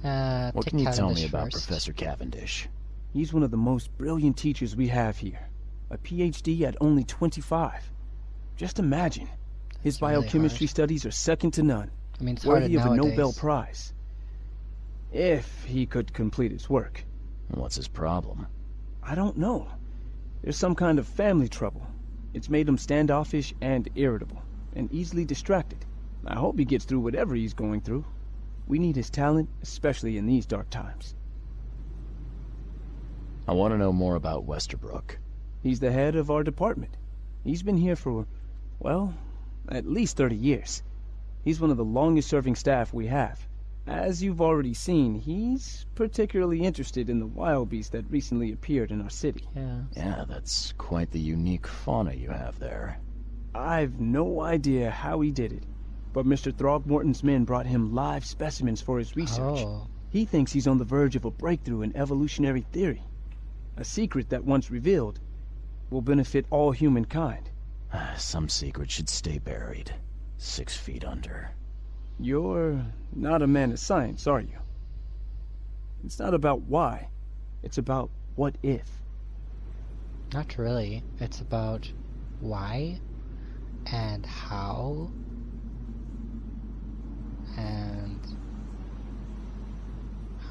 What take can you tell me Cavendish about first. Professor Cavendish? He's one of the most brilliant teachers we have here. A PhD at only 25. Just imagine. His That's really biochemistry hard. studies are second to none. I mean, it's harder Worthy of a nowadays. Nobel Prize. If he could complete his work. What's his problem? I don't know. There's some kind of family trouble. It's made him standoffish and irritable, and easily distracted. I hope he gets through whatever he's going through. We need his talent, especially in these dark times. I want to know more about Westerbrook. He's the head of our department. He's been here for, well, at least 30 years. He's one of the longest-serving staff we have. As you've already seen, he's particularly interested in the wild beast that recently appeared in our city. Yeah, that's quite the unique fauna you have there. I've no idea how he did it, but Mr. Throgmorton's men brought him live specimens for his research. Oh. He thinks he's on the verge of a breakthrough in evolutionary theory. A secret that, once revealed, will benefit all humankind. Some secret should stay buried, 6 feet under. You're not a man of science, are you? It's not about why. It's about what if. Not really. It's about why and how and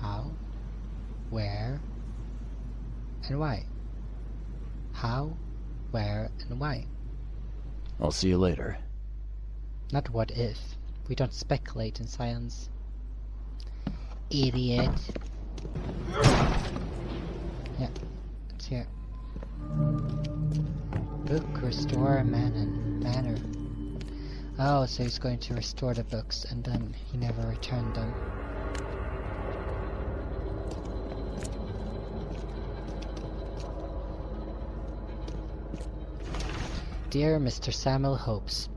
how, where, and why. How, where, and why. I'll see you later. Not what if. We don't speculate in science. Idiot. Yeah, it's here. Book restore manor. Oh, so he's going to restore the books and then he never returned them. Dear Mr. Samuel Hopes,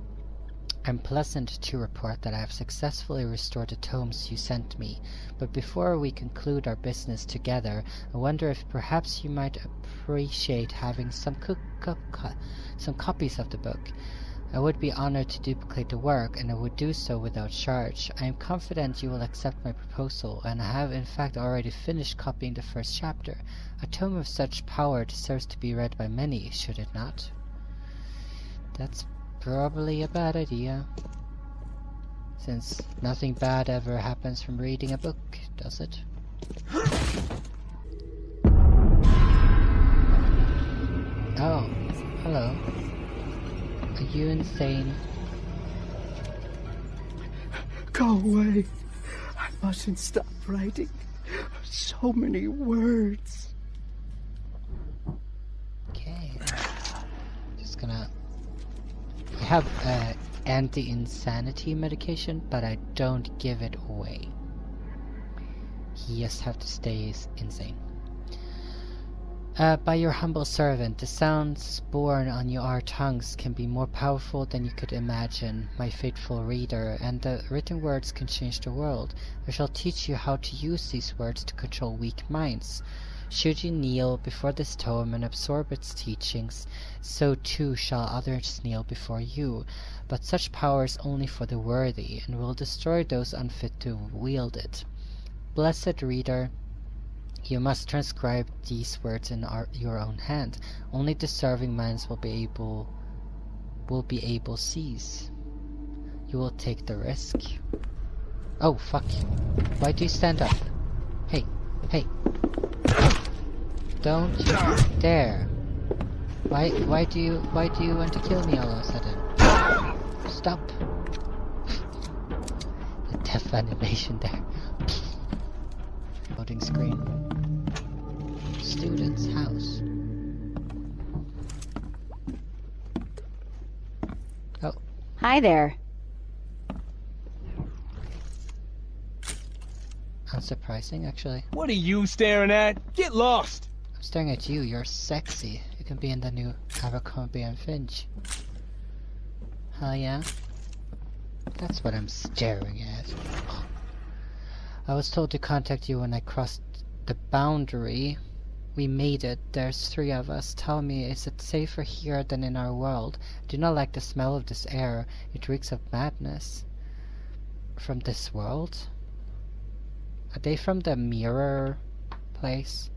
I'm pleasant to report that I have successfully restored the tomes you sent me, but before we conclude our business together, I wonder if perhaps you might appreciate having some copies of the book. I would be honored to duplicate the work, and I would do so without charge. I am confident you will accept my proposal, and I have in fact already finished copying the first chapter. A tome of such power deserves to be read by many, should it not? That's probably a bad idea, since nothing bad ever happens from reading a book, does it? Oh, hello. Are you insane? Go away. I mustn't stop writing. So many words. Okay. Just gonna... I have anti-insanity medication, but I don't give it away. He just have to stay insane. By your humble servant, the sounds born on your tongues can be more powerful than you could imagine, my faithful reader, and the written words can change the world. I shall teach you how to use these words to control weak minds. Should you kneel before this tome and absorb its teachings, so too shall others kneel before you. But such power is only for the worthy, and will destroy those unfit to wield it. Blessed reader, you must transcribe these words in your own hand. Only deserving minds will be able seize. You will take the risk. Oh fuck! Why do you stand up? Hey, hey! Don't you dare! Why do you want to kill me all of a sudden? Stop! The death animation there. Loading screen. Student's house. Oh. Hi there. Unsurprising, actually. What are you staring at? Get lost! I'm staring at you. You're sexy. You can be in the new Abercrombie and Finch. Hell yeah? That's what I'm staring at. I was told to contact you when I crossed the boundary. We made it. There's 3 of us. Tell me, is it safer here than in our world? I do not like the smell of this air. It reeks of madness. From this world? Are they from the mirror place?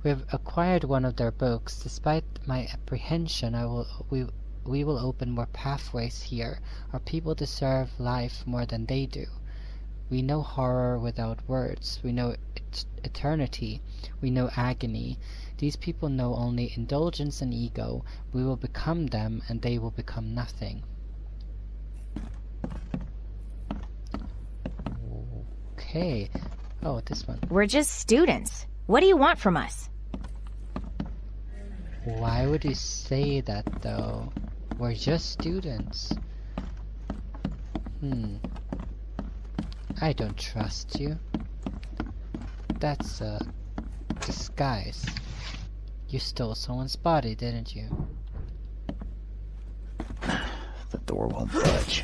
We have acquired one of their books. Despite my apprehension, we will open more pathways here. Our people deserve life more than they do. We know horror without words. We know eternity. We know agony. These people know only indulgence and ego. We will become them, and they will become nothing. Okay. Oh, this one. We're just students. What do you want from us? Why would you say that, though? We're just students. I don't trust you. That's a disguise. You stole someone's body, didn't you? The door won't budge.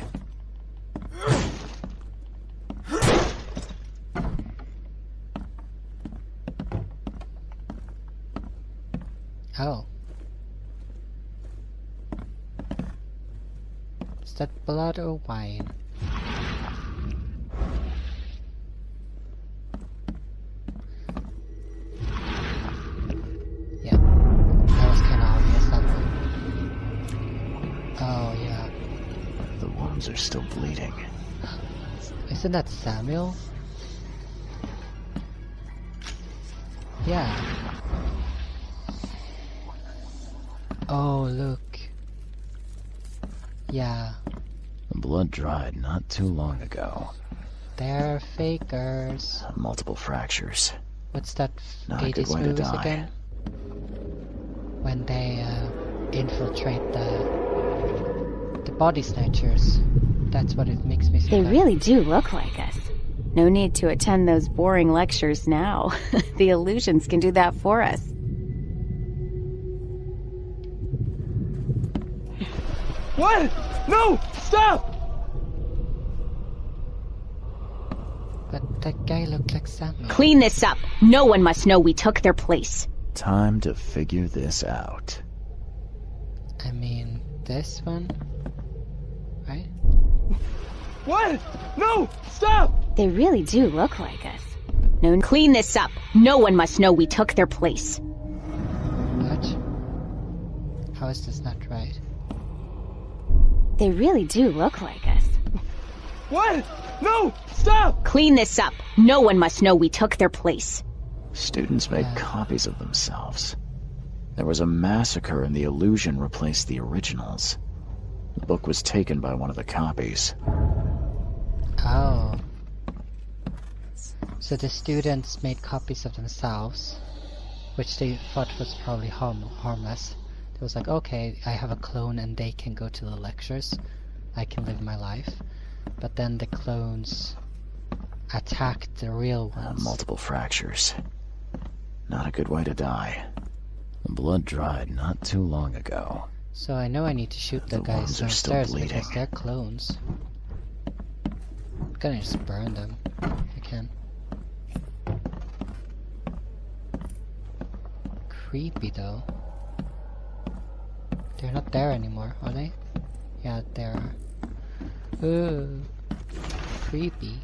Oh. Is that blood or wine? Yeah. That was kinda obvious, that one. Oh, yeah. The wounds are still bleeding. Isn't that Samuel? Yeah. Oh, look. Yeah. The blood dried not too long ago. They're fakers. Multiple fractures. What's that Not a good 80s way to movies die. again? When they infiltrate the body snatchers. That's what it makes me They think. really do look like us. No need to attend those boring lectures now. The illusions can do that for us. What? No! Stop! But that guy looked like Samuel. Clean this up. No one must know we took their place. Time to figure this out. I mean, this one? Right? What? No! Stop! They really do look like us. No, clean this up. No one must know we took their place. What? How is this not right? They really do look like us. What? No! Stop! Clean this up. No one must know we took their place. Students made copies of themselves. There was a massacre and the illusion replaced the originals. The book was taken by one of the copies. Oh. So the students made copies of themselves, which they thought was probably harmless. It was like, okay, I have a clone and they can go to the lectures. I can live my life. But then the clones attacked the real ones. Multiple fractures. Not a good way to die. The blood dried not too long ago. So I know I need to shoot the guys downstairs because they're clones. I'm gonna just burn them if I can. Creepy though. They're not there anymore, are they? Yeah, they are. Ooh, creepy.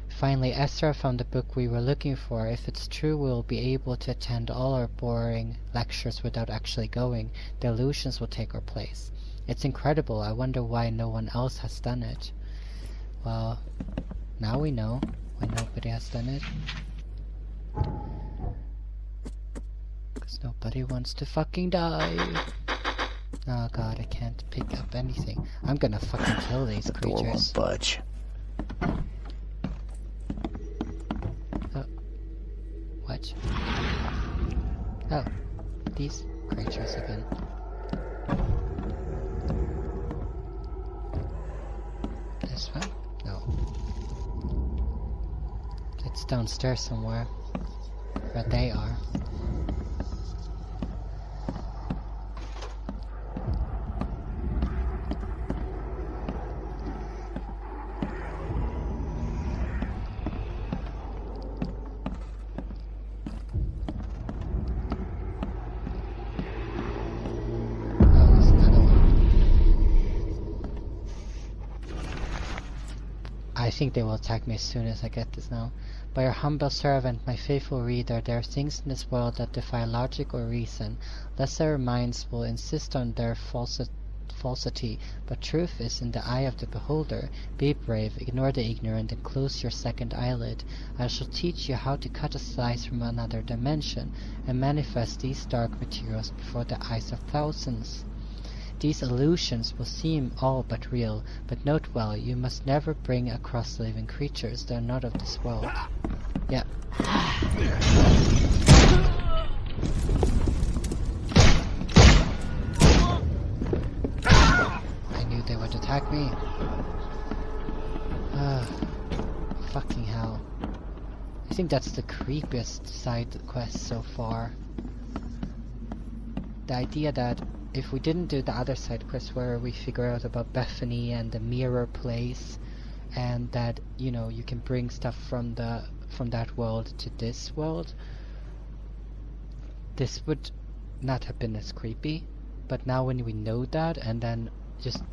Finally, Ezra found the book we were looking for. If it's true, we'll be able to attend all our boring lectures without actually going. The illusions will take our place. It's incredible. I wonder why no one else has done it. Well, now we know why nobody has done it. Because nobody wants to fucking die. Oh god, I can't pick up anything. I'm gonna fucking kill these creatures. The door won't budge. What? Oh, these creatures again. This one? No. It's downstairs somewhere. Where they are. I think they will attack me as soon as I get this now. By your humble servant, my faithful reader, there are things in this world that defy logic or reason. Lesser minds will insist on their falsity, but truth is in the eye of the beholder. Be brave, ignore the ignorant, and close your second eyelid. I shall teach you how to cut a slice from another dimension, and manifest these dark materials before the eyes of thousands. These illusions will seem all but real, but note well, you must never bring across living creatures. They are not of this world. Yeah. I knew they would attack me. Fucking hell. I think that's the creepiest side quest so far. The idea that if we didn't do the other side quest where we figure out about Bethany and the mirror place, and that, you know, you can bring stuff from that world to this world, this would not have been as creepy. But now when we know that, and then just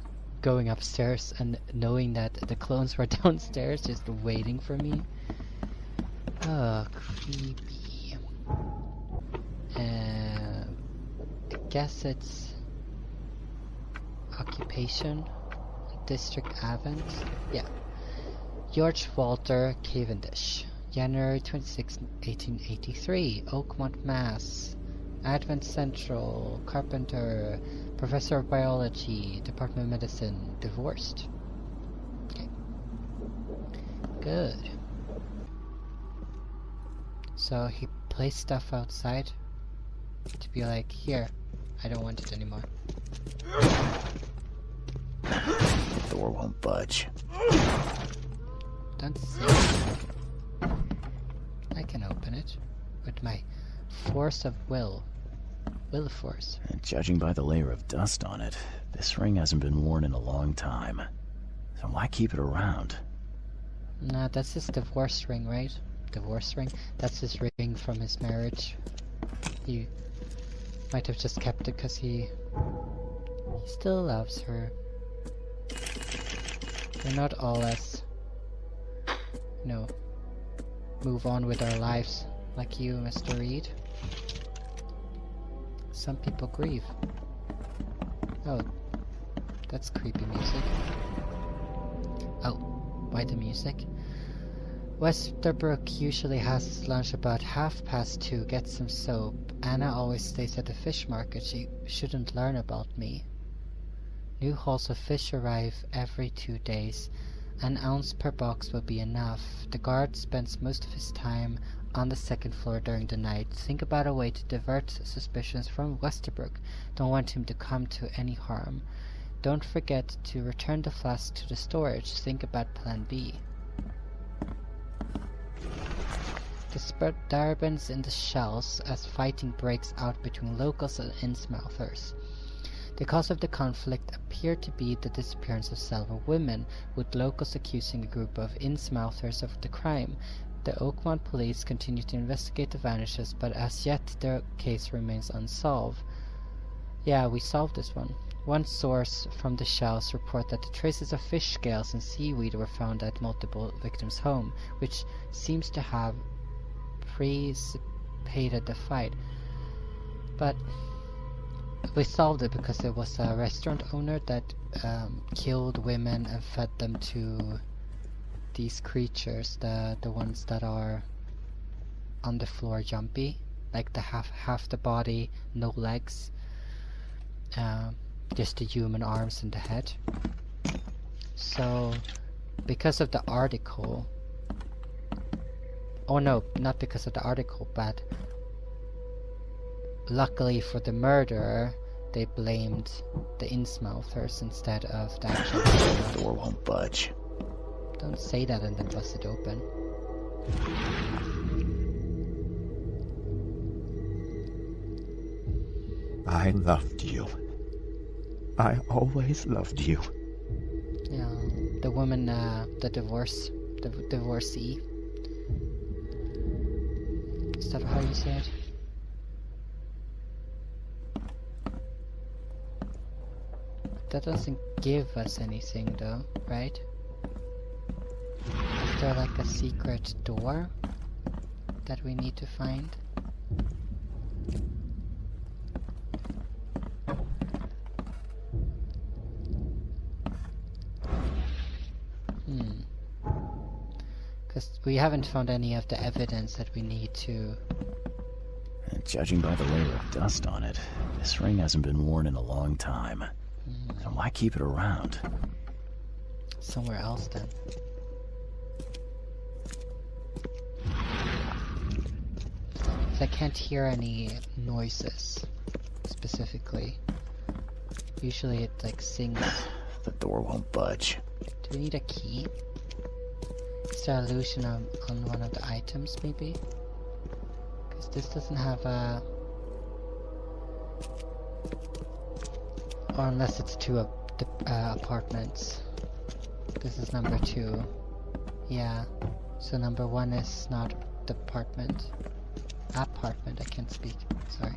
going upstairs and knowing that the clones were downstairs just waiting for me. Oh, creepy. I guess it's occupation, District Avent. Yeah. George Walter Cavendish, January 26, 1883, Oakmont, Mass. Advent Central, carpenter, professor of biology, Department of Medicine, divorced. Okay. Good. So he placed stuff outside to be like, here, I don't want it anymore. Door won't budge. Don't say it. I can open it with my force of will. Will force. And judging by the layer of dust on it, this ring hasn't been worn in a long time. So why keep it around? Nah, that's his divorce ring, right? Divorce ring? That's his ring from his marriage. He might have just kept it because he still loves her. We're not all as, you know, move on with our lives like you, Mr. Reed. Some people grieve. Oh, that's creepy music. Oh, why the music? Westerbrook usually has lunch about 2:30. Get some soap. Anna always stays at the fish market. She shouldn't learn about me. New hauls of fish arrive every 2 days. An ounce per box will be enough. The guard spends most of his time on the second floor during the night. Think about a way to divert suspicions from Westerbrook. Don't want him to come to any harm. Don't forget to return the flask to the storage. Think about plan B. Disturbance in the shells as fighting breaks out between locals and Innsmouthers. The cause of the conflict appeared to be the disappearance of several women, with locals accusing the group of Innsmouthers of the crime. The Oakmont police continue to investigate the vanishes, but as yet the case remains unsolved. Yeah, we solved this one. One source from the shells report that the traces of fish scales and seaweed were found at multiple victims' home, which seems to have precipitated the fight. But we solved it because there was a restaurant owner that killed women and fed them to these creatures, the ones that are on the floor jumpy, like the half the body, no legs, just the human arms and the head. So because of the article, oh no, not because of the article, but luckily for the murderer, they blamed the Innsmouthers instead of the actual The door won't budge. Don't say that and then bust it open. I loved you. I always loved you. Yeah, the woman, the divorcee. Is that how you say it? That doesn't give us anything though, right? Is there like a secret door that we need to find? Because we haven't found any of the evidence that we need to. And judging by the layer of dust on it, this ring hasn't been worn in a long time. And why keep it around? Somewhere else then. I can't hear any noises specifically. Usually it like sings. The door won't budge. Do we need a key? Is there an illusion on one of the items maybe? Because this doesn't have a... Or unless it's two apartments. This is number 2. Yeah. So number 1 is not the apartment. Apartment, I can't speak. Sorry.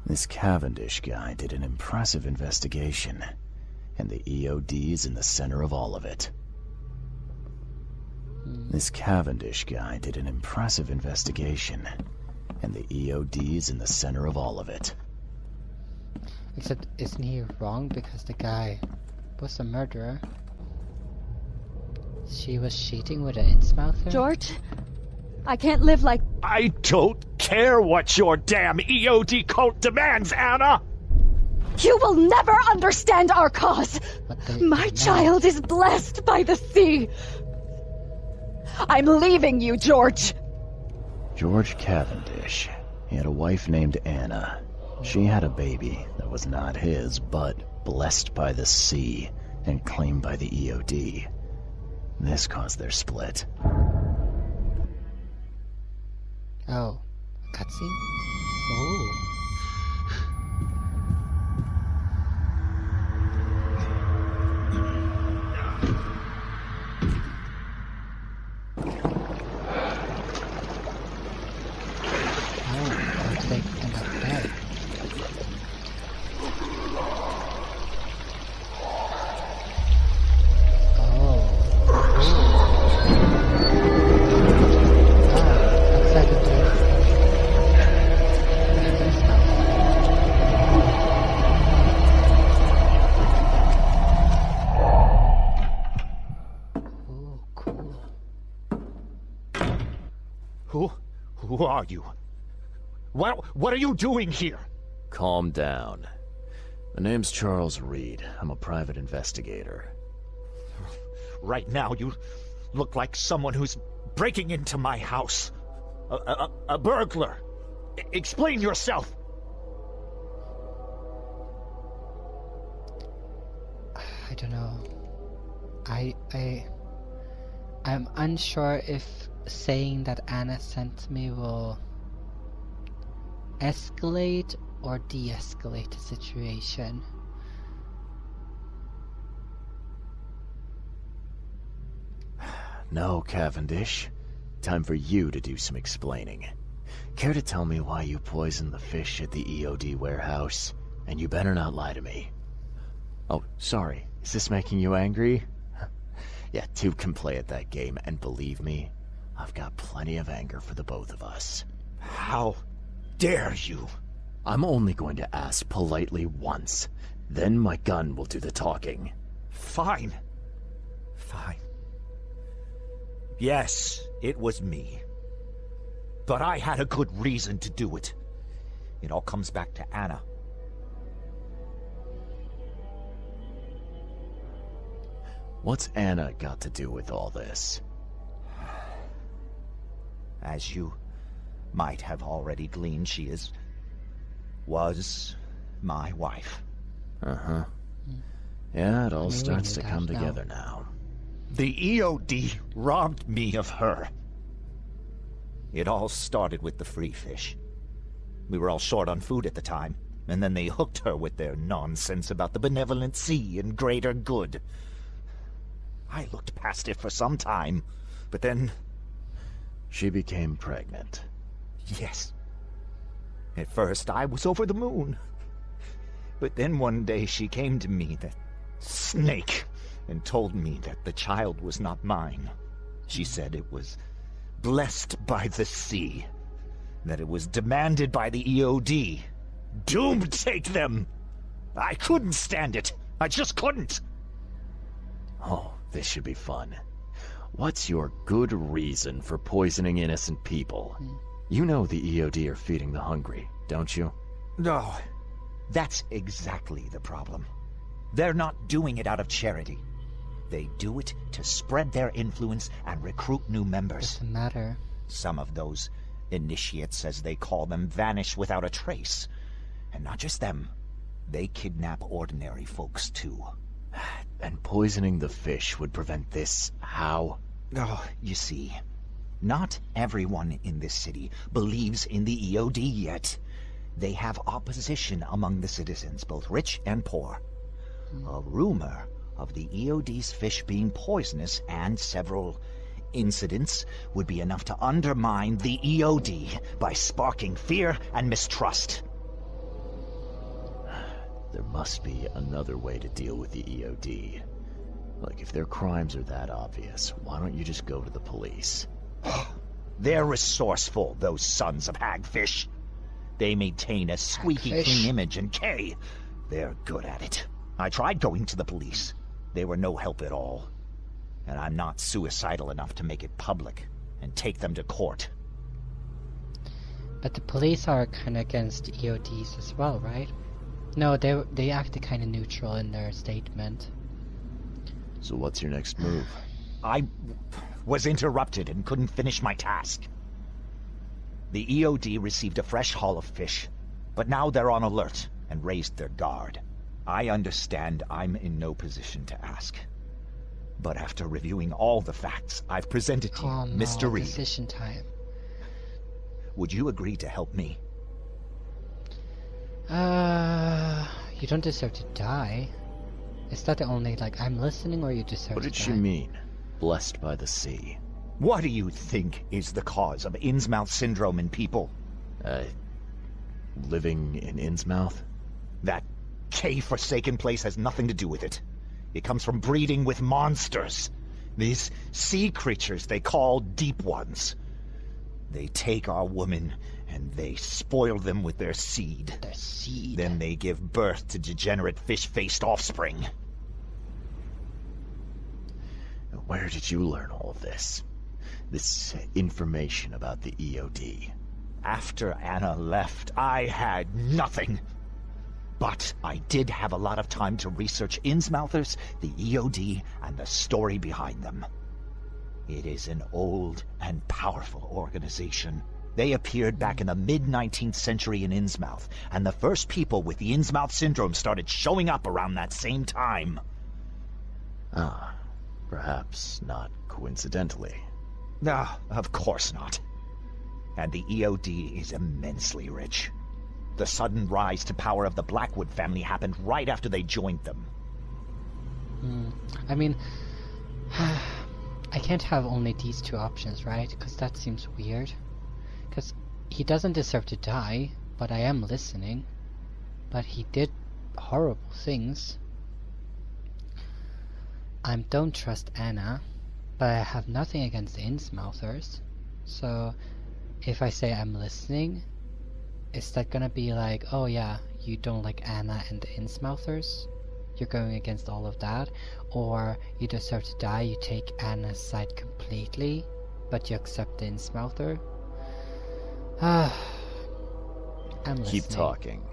This Cavendish guy did an impressive investigation, and the EOD's in the center of all of it. This Cavendish guy did an impressive investigation, and the EOD's in the center of all of it. Except, isn't he wrong because the guy was a murderer? She was cheating with an Innsmouther? George, I can't live like... I don't care what your damn EOD cult demands, Anna! You will never understand our cause! My child is blessed by the sea! I'm leaving you, George! George Cavendish. He had a wife named Anna. She had a baby that was not his, but blessed by the sea and claimed by the EOD. This caused their split. Oh, a cutscene? Oh. Who are you? What are you doing here? calm down. My name's Charles Reed. I'm a private investigator. Right now, you look like someone who's breaking into my house. A burglar. Explain yourself. I don't know. I'm unsure if saying that Anna sent me will escalate or de-escalate the situation. No, Cavendish. Time for you to do some explaining. Care to tell me why you poisoned the fish at the EOD warehouse? And you better not lie to me. Oh, sorry. Is this making you angry? Yeah, two can play at that game, and believe me, I've got plenty of anger for the both of us. How dare you? I'm only going to ask politely once. Then my gun will do the talking. Fine. Yes, it was me. But I had a good reason to do it. It all comes back to Anna. What's Anna got to do with all this? As you might have already gleaned, she was my wife. Uh-huh. Yeah, it all starts to come together now. The EOD robbed me of her. It all started with the free fish. We were all short on food at the time, and then they hooked her with their nonsense about the benevolent sea and greater good. I looked past it for some time, but then... She became pregnant. Yes. At first, I was over the moon. But then one day she came to me, that snake, and told me that the child was not mine. She said it was blessed by the sea, that it was demanded by the EOD. Doomed take them! I couldn't stand it. I just couldn't. Oh, this should be fun. What's your good reason for poisoning innocent people? You know the EOD are feeding the hungry, don't you? No, that's exactly the problem. They're not doing it out of charity. They do it to spread their influence and recruit new members. Doesn't matter. Some of those initiates, as they call them, vanish without a trace. And not just them. They kidnap ordinary folks, too. And poisoning the fish would prevent this how? Oh, you see, not everyone in this city believes in the EOD yet. They have opposition among the citizens, both rich and poor. A rumor of the EOD's fish being poisonous and several incidents would be enough to undermine the EOD by sparking fear and mistrust. There must be another way to deal with the EOD. Like, if their crimes are that obvious, why don't you just go to the police? They're resourceful, those sons of hagfish. They maintain a squeaky clean image, and Kay, they're good at it. I tried going to the police. They were no help at all. And I'm not suicidal enough to make it public and take them to court. But the police are kind of against EODs as well, right? No, they acted kind of neutral in their statement. So what's your next move? I was interrupted and couldn't finish my task. The EOD received a fresh haul of fish, but now they're on alert and raised their guard. I understand I'm in no position to ask. But after reviewing all the facts I've presented to you, Mr. Reed... decision time. Would you agree to help me? You don't deserve to die. Is that the only, like, I'm listening, or you deserve to die? What did she mean? Blessed by the sea. What do you think is the cause of Innsmouth syndrome in people? Living in Innsmouth? That K-forsaken place has nothing to do with it. It comes from breeding with monsters. These sea creatures they call Deep Ones. They take our women and they spoil them with their seed. Their seed? Then they give birth to degenerate fish-faced offspring. Where did you learn all of this? This information about the EOD? After Anna left, I had nothing. But I did have a lot of time to research Innsmouthers, the EOD, and the story behind them. It is an old and powerful organization. They appeared back in the mid-19th century in Innsmouth, and the first people with the Innsmouth syndrome started showing up around that same time. Ah, perhaps not coincidentally. Ah, of course not. And the EOD is immensely rich. The sudden rise to power of the Blackwood family happened right after they joined them. I mean, I can't have only these two options, right? Because that seems weird. Because he doesn't deserve to die, but I am listening. But he did horrible things. I don't trust Anna, but I have nothing against the Innsmouthers. So, if I say I'm listening, is that gonna be like, oh yeah, you don't like Anna and the Innsmouthers? You're going against all of that? Or you deserve to die, you take Anna's side completely, but you accept the Innsmouther? I'm listening. Keep talking.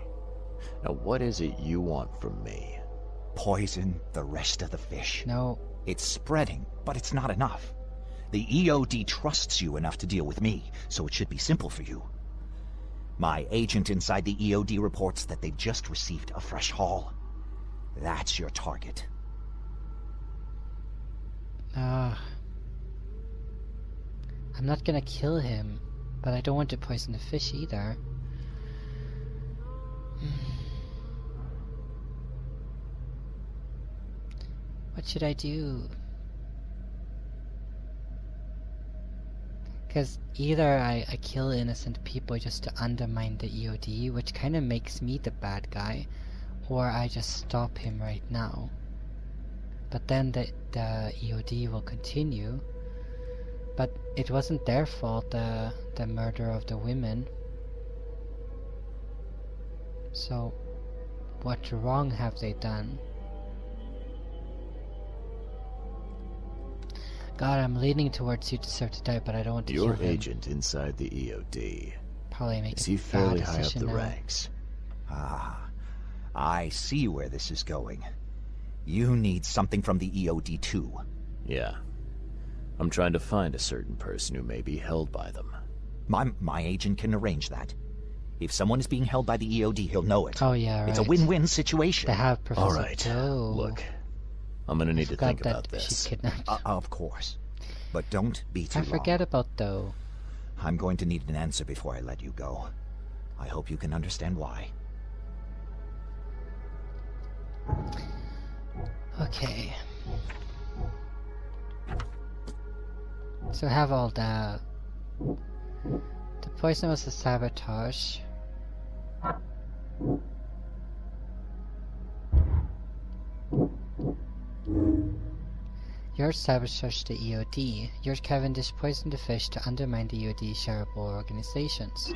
Now what is it you want from me? Poison the rest of the fish. No. It's spreading, but it's not enough. The EOD trusts you enough to deal with me, so it should be simple for you. My agent inside the EOD reports that they've just received a fresh haul. That's your target. I'm not gonna kill him, but I don't want to poison the fish either. What should I do? Because either I kill innocent people just to undermine the EOD, which kind of makes me the bad guy, or I just stop him right now. But then the EOD will continue. But it wasn't their fault, the murder of the women. So, what wrong have they done? God, I'm leaning towards you deserve to die, but I don't want to kill him. Your agent inside the EOD. Probably make Is a he bad fairly high up decision the now. ranks? Ah, I see where this is going. You need something from the EOD too. Yeah. I'm trying to find a certain person who may be held by them. My agent can arrange that. If someone is being held by the EOD, he'll know it. Oh yeah, right. It's a win-win situation. They have Professor All right. Joe. Look, I'm gonna need to Forgot think that about this. she's kidnapped. Of course. But don't be too I long. forget about Doe. I'm going to need an answer before I let you go. I hope you can understand why. Okay. So I have all that. The poison was a sabotage. Your sabotaged the EOD. Your Cavendish poisoned the fish to undermine the EOD shareable organizations.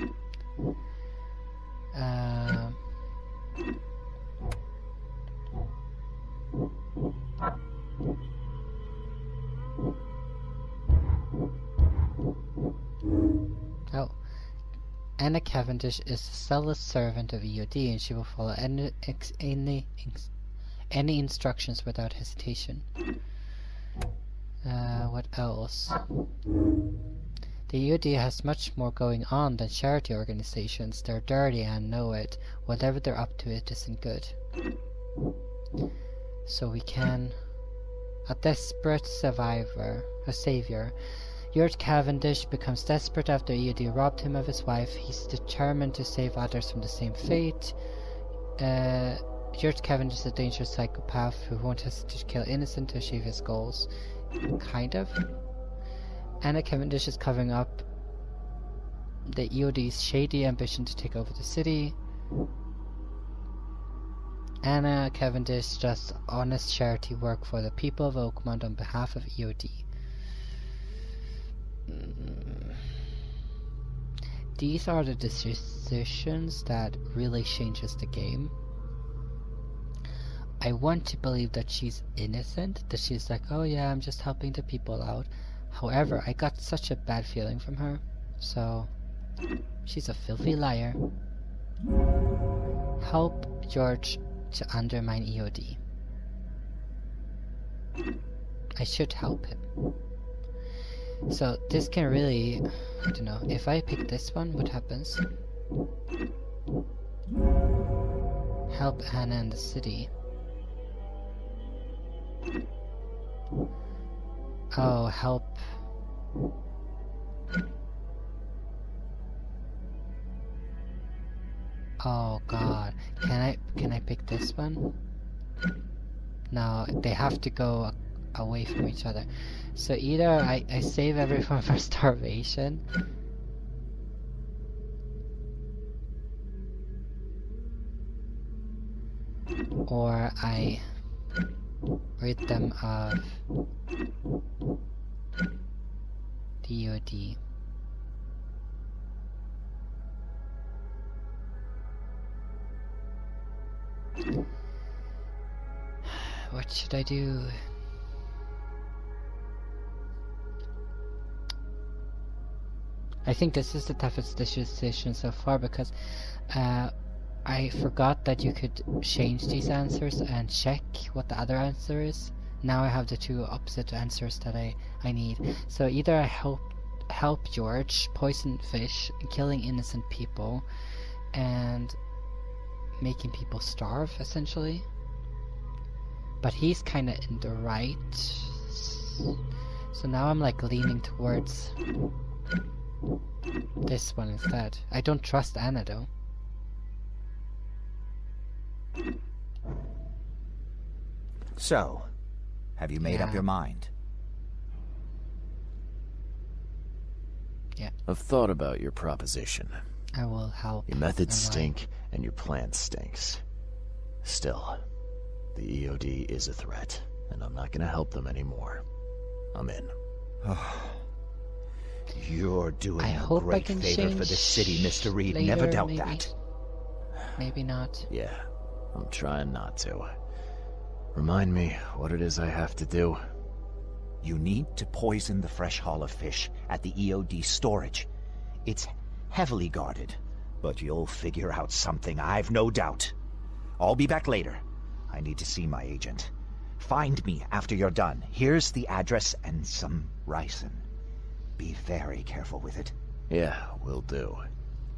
Oh. Anna Cavendish is a zealous servant of EOD, and she will follow any instructions without hesitation. What else? The EOD has much more going on than charity organizations. They're dirty and know it. Whatever they're up to, it isn't good. So we can... A desperate savior. Yurt Cavendish becomes desperate after EOD robbed him of his wife. He's determined to save others from the same fate. Yurt Cavendish is a dangerous psychopath who won't hesitate to kill innocent to achieve his goals. Kind of. Anna Cavendish is covering up the EOD's shady ambition to take over the city. Anna Cavendish does honest charity work for the people of Oakmont on behalf of EOD. These are the decisions that really changes the game. I want to believe that she's innocent, that she's like, oh yeah, I'm just helping the people out. However, I got such a bad feeling from her, so she's a filthy liar. Help George to undermine EOD. I should help him. So this can really, I don't know, if I pick this one, what happens? Help Anna in the city. Oh, help. Oh god. Can I pick this one? No, they have to go away from each other. So either I save everyone for starvation, or I rid them of DOD. What should I do? I think this is the toughest decision so far because I forgot that you could change these answers and check what the other answer is. Now I have the two opposite answers that I need. So either I help George poison fish, killing innocent people, and making people starve, essentially. But he's kind of in the right. So now I'm like leaning towards this one instead. I don't trust Anna though. So, have you made up your mind? Yeah. I've thought about your proposition. I will help. Your methods stink, and your plan stinks. Still, the EOD is a threat, and I'm not gonna help them anymore. I'm in. You're doing a hope I great can favor for the city, Mr. Reed. Never doubt maybe. that. Maybe not. Yeah, I'm trying not to. Remind me what it is I have to do. You need to poison the fresh haul of fish at the EOD storage. It's heavily guarded, but you'll figure out something, I've no doubt. I'll be back later. I need to see my agent. Find me after you're done. Here's the address and some ricin. Be very careful with it. Yeah, will do.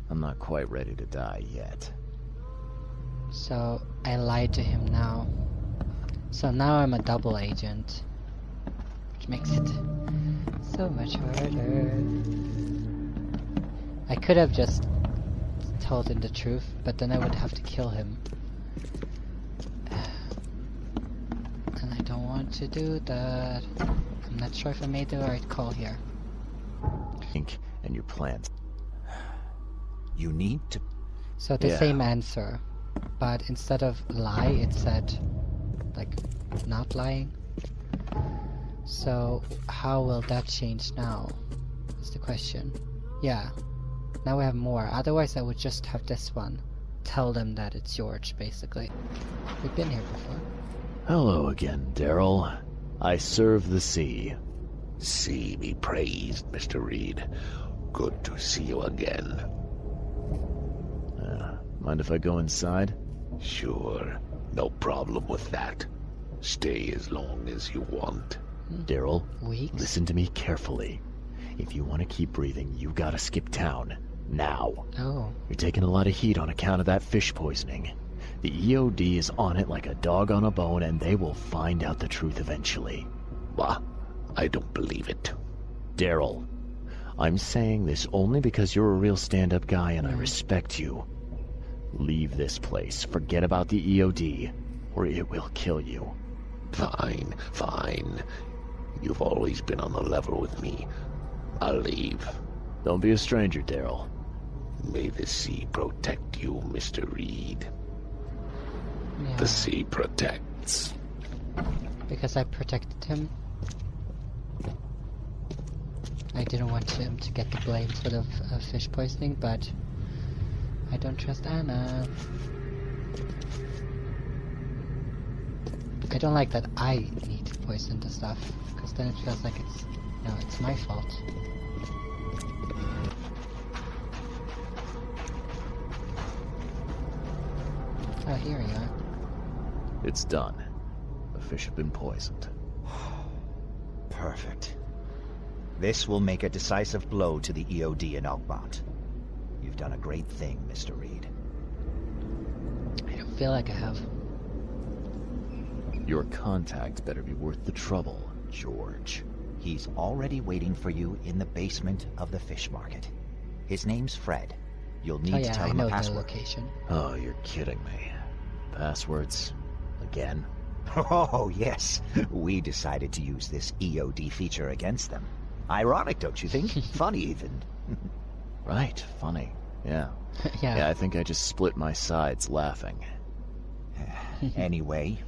I'm not quite ready to die yet. So I lied to him now. So now I'm a double agent, which makes it so much harder. I could have just told him the truth, but then I would have to kill him. And I don't want to do that. I'm not sure if I made the right call here. And your plans. You need to... So the same answer, but instead of lie, it said, like, not lying. So how will that change now? Is the question. Yeah. Now we have more. Otherwise I would just have this one. Tell them that it's George, basically. We've been here before. Hello again, Daryl. I serve the sea. Sea be praised, Mr. Reed. Good to see you again. Mind if I go inside? Sure. No problem with that. Stay as long as you want. Daryl, listen to me carefully. If you want to keep breathing, you gotta skip town. Now. Oh. You're taking a lot of heat on account of that fish poisoning. The EOD is on it like a dog on a bone, and they will find out the truth eventually. Bah, I don't believe it. Daryl, I'm saying this only because you're a real stand-up guy and I respect you. Leave this place. Forget about the EOD, or it will kill you. Fine, fine. You've always been on the level with me. I'll leave. Don't be a stranger, Daryl. May the sea protect you, Mr. Reed. Yeah. The sea protects. Because I protected him. I didn't want him to get the blame for the fish poisoning, but I don't trust Anna. I don't like that I need to poison the stuff, because then it feels like it's my fault. Oh, here you are. It's done. The fish have been poisoned. Perfect. This will make a decisive blow to the EOD in Oakmont. You've done a great thing, Mr. Reed. I don't feel like I have. Your contact better be worth the trouble, George. He's already waiting for you in the basement of the fish market. His name's Fred. You'll need to tell him a password. The location. Oh, you're kidding me. Passwords? Again? Oh, yes. We decided to use this EOD feature against them. Ironic, don't you think? Funny, even. Right, funny. Yeah. Yeah. I think I just split my sides laughing. Anyway,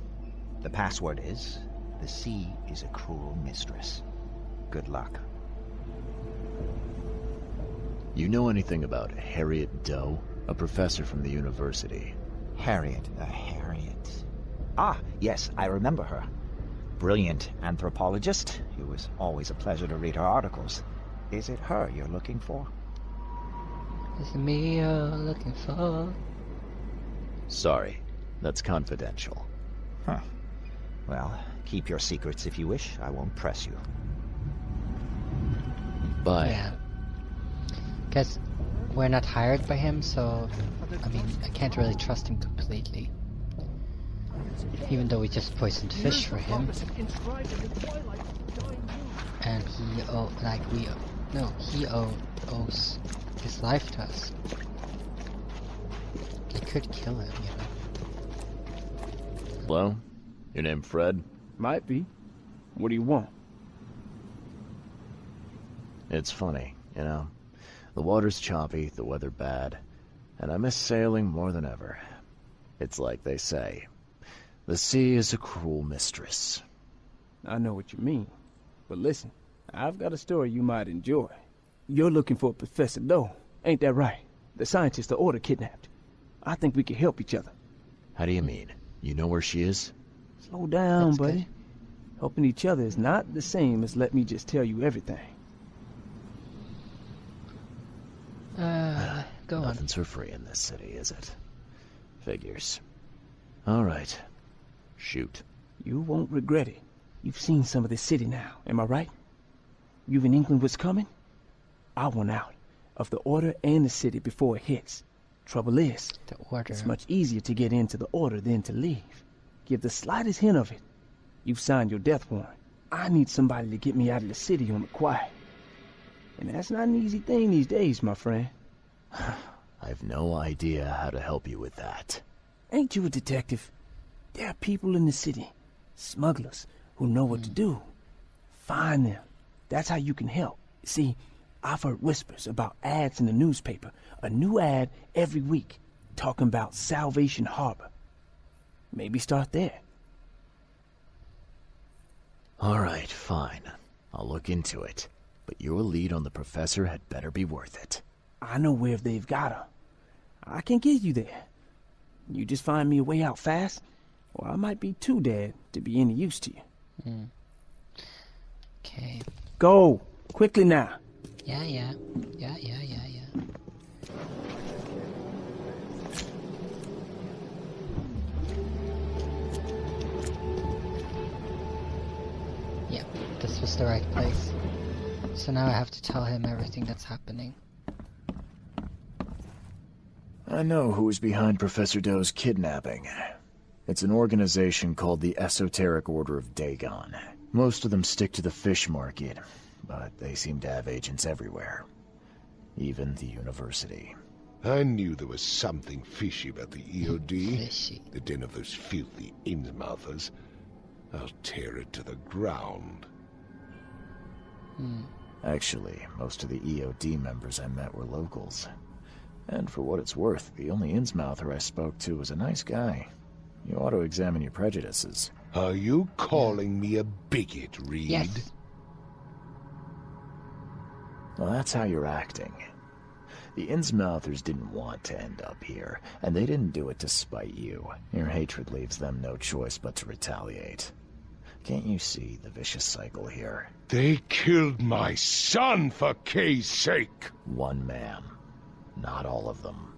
the password is, the sea is a cruel mistress. Good luck. You know anything about Harriet Doe? A professor from the university. Harriet. Ah, yes, I remember her. Brilliant anthropologist. It was always a pleasure to read her articles. Is it her you're looking for? Is it me you're looking for? Sorry, that's confidential. Huh. Well, keep your secrets if you wish. I won't press you. Bye. Yeah. Guess we're not hired by him, so I mean, I can't really trust him completely. Even though we just poisoned fish for him. And he owes his life to us. They could kill him, you know. Hello? Your name Fred? Might be. What do you want? It's funny, you know. The water's choppy, the weather bad, and I miss sailing more than ever. It's like they say, the sea is a cruel mistress. I know what you mean. But listen, I've got a story you might enjoy. You're looking for Professor Doe, ain't that right? The scientist the Order kidnapped. I think we can help each other. How do you mean? You know where she is? Slow down, That's buddy. good. Helping each other is not the same as let me just tell you everything. Go on. Nothing's for free in this city, is it? Figures. All right. Shoot. You won't regret it. You've seen some of this city now, am I right? You've in England what's coming? I want out of the Order and the city before it hits. Trouble is, The Order. it's much easier to get into the Order than to leave. Give the slightest hint of it. You've signed your death warrant. I need somebody to get me out of the city on the quiet. And that's not an easy thing these days, my friend. I've no idea how to help you with that. Ain't you a detective? There are people in the city, smugglers, who know what to do. Find them. That's how you can help. See, I've heard whispers about ads in the newspaper. A new ad every week, talking about Salvation Harbor. Maybe start there. All right, fine. I'll look into it. But your lead on the professor had better be worth it. I know where they've got her. I can get you there. You just find me a way out fast, or I might be too dead to be any use to you. Okay. Go! Quickly now. Yeah. Yeah, this was the right place. So now I have to tell him everything that's happening. I know who's behind Professor Doe's kidnapping. It's an organization called the Esoteric Order of Dagon. Most of them stick to the fish market, but they seem to have agents everywhere. Even the university. I knew there was something fishy about the EOD. Fishy. The den of those filthy Innsmouthers. I'll tear it to the ground. Actually, most of the EOD members I met were locals. And for what it's worth, the only Innsmouther I spoke to was a nice guy. You ought to examine your prejudices. Are you calling me a bigot, Reed? Yes. Well, that's how you're acting. The Innsmouthers didn't want to end up here, and they didn't do it to spite you. Your hatred leaves them no choice but to retaliate. Can't you see the vicious cycle here? They killed my son, for Kay's sake! One man. Not all of them.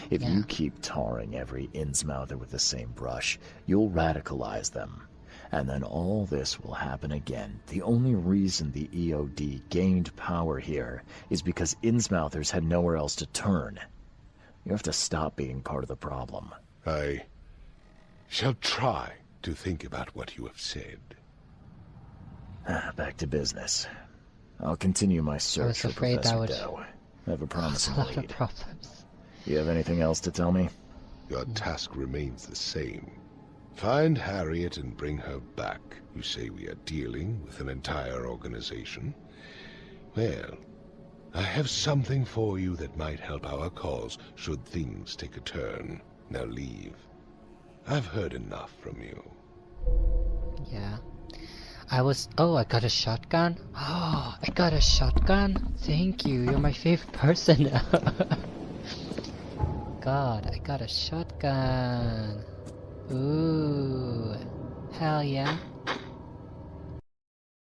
If you keep tarring every Innsmouther with the same brush, you'll radicalize them. And then all this will happen again. The only reason the EOD gained power here is because Innsmouthers had nowhere else to turn. You have to stop being part of the problem. I shall try to think about what you have said. Back to business. I'll continue my search for Professor Doe. I have a promising lead. You have anything else to tell me? Your task remains the same. Find Harriet and bring her back. You say we are dealing with an entire organization? Well, I have something for you that might help our cause should things take a turn. Now leave. I've heard enough from you. Yeah. Oh, I got a shotgun? Oh, I got a shotgun? Thank you, you're my favorite person now. God, I got a shotgun. Ooh. Hell yeah.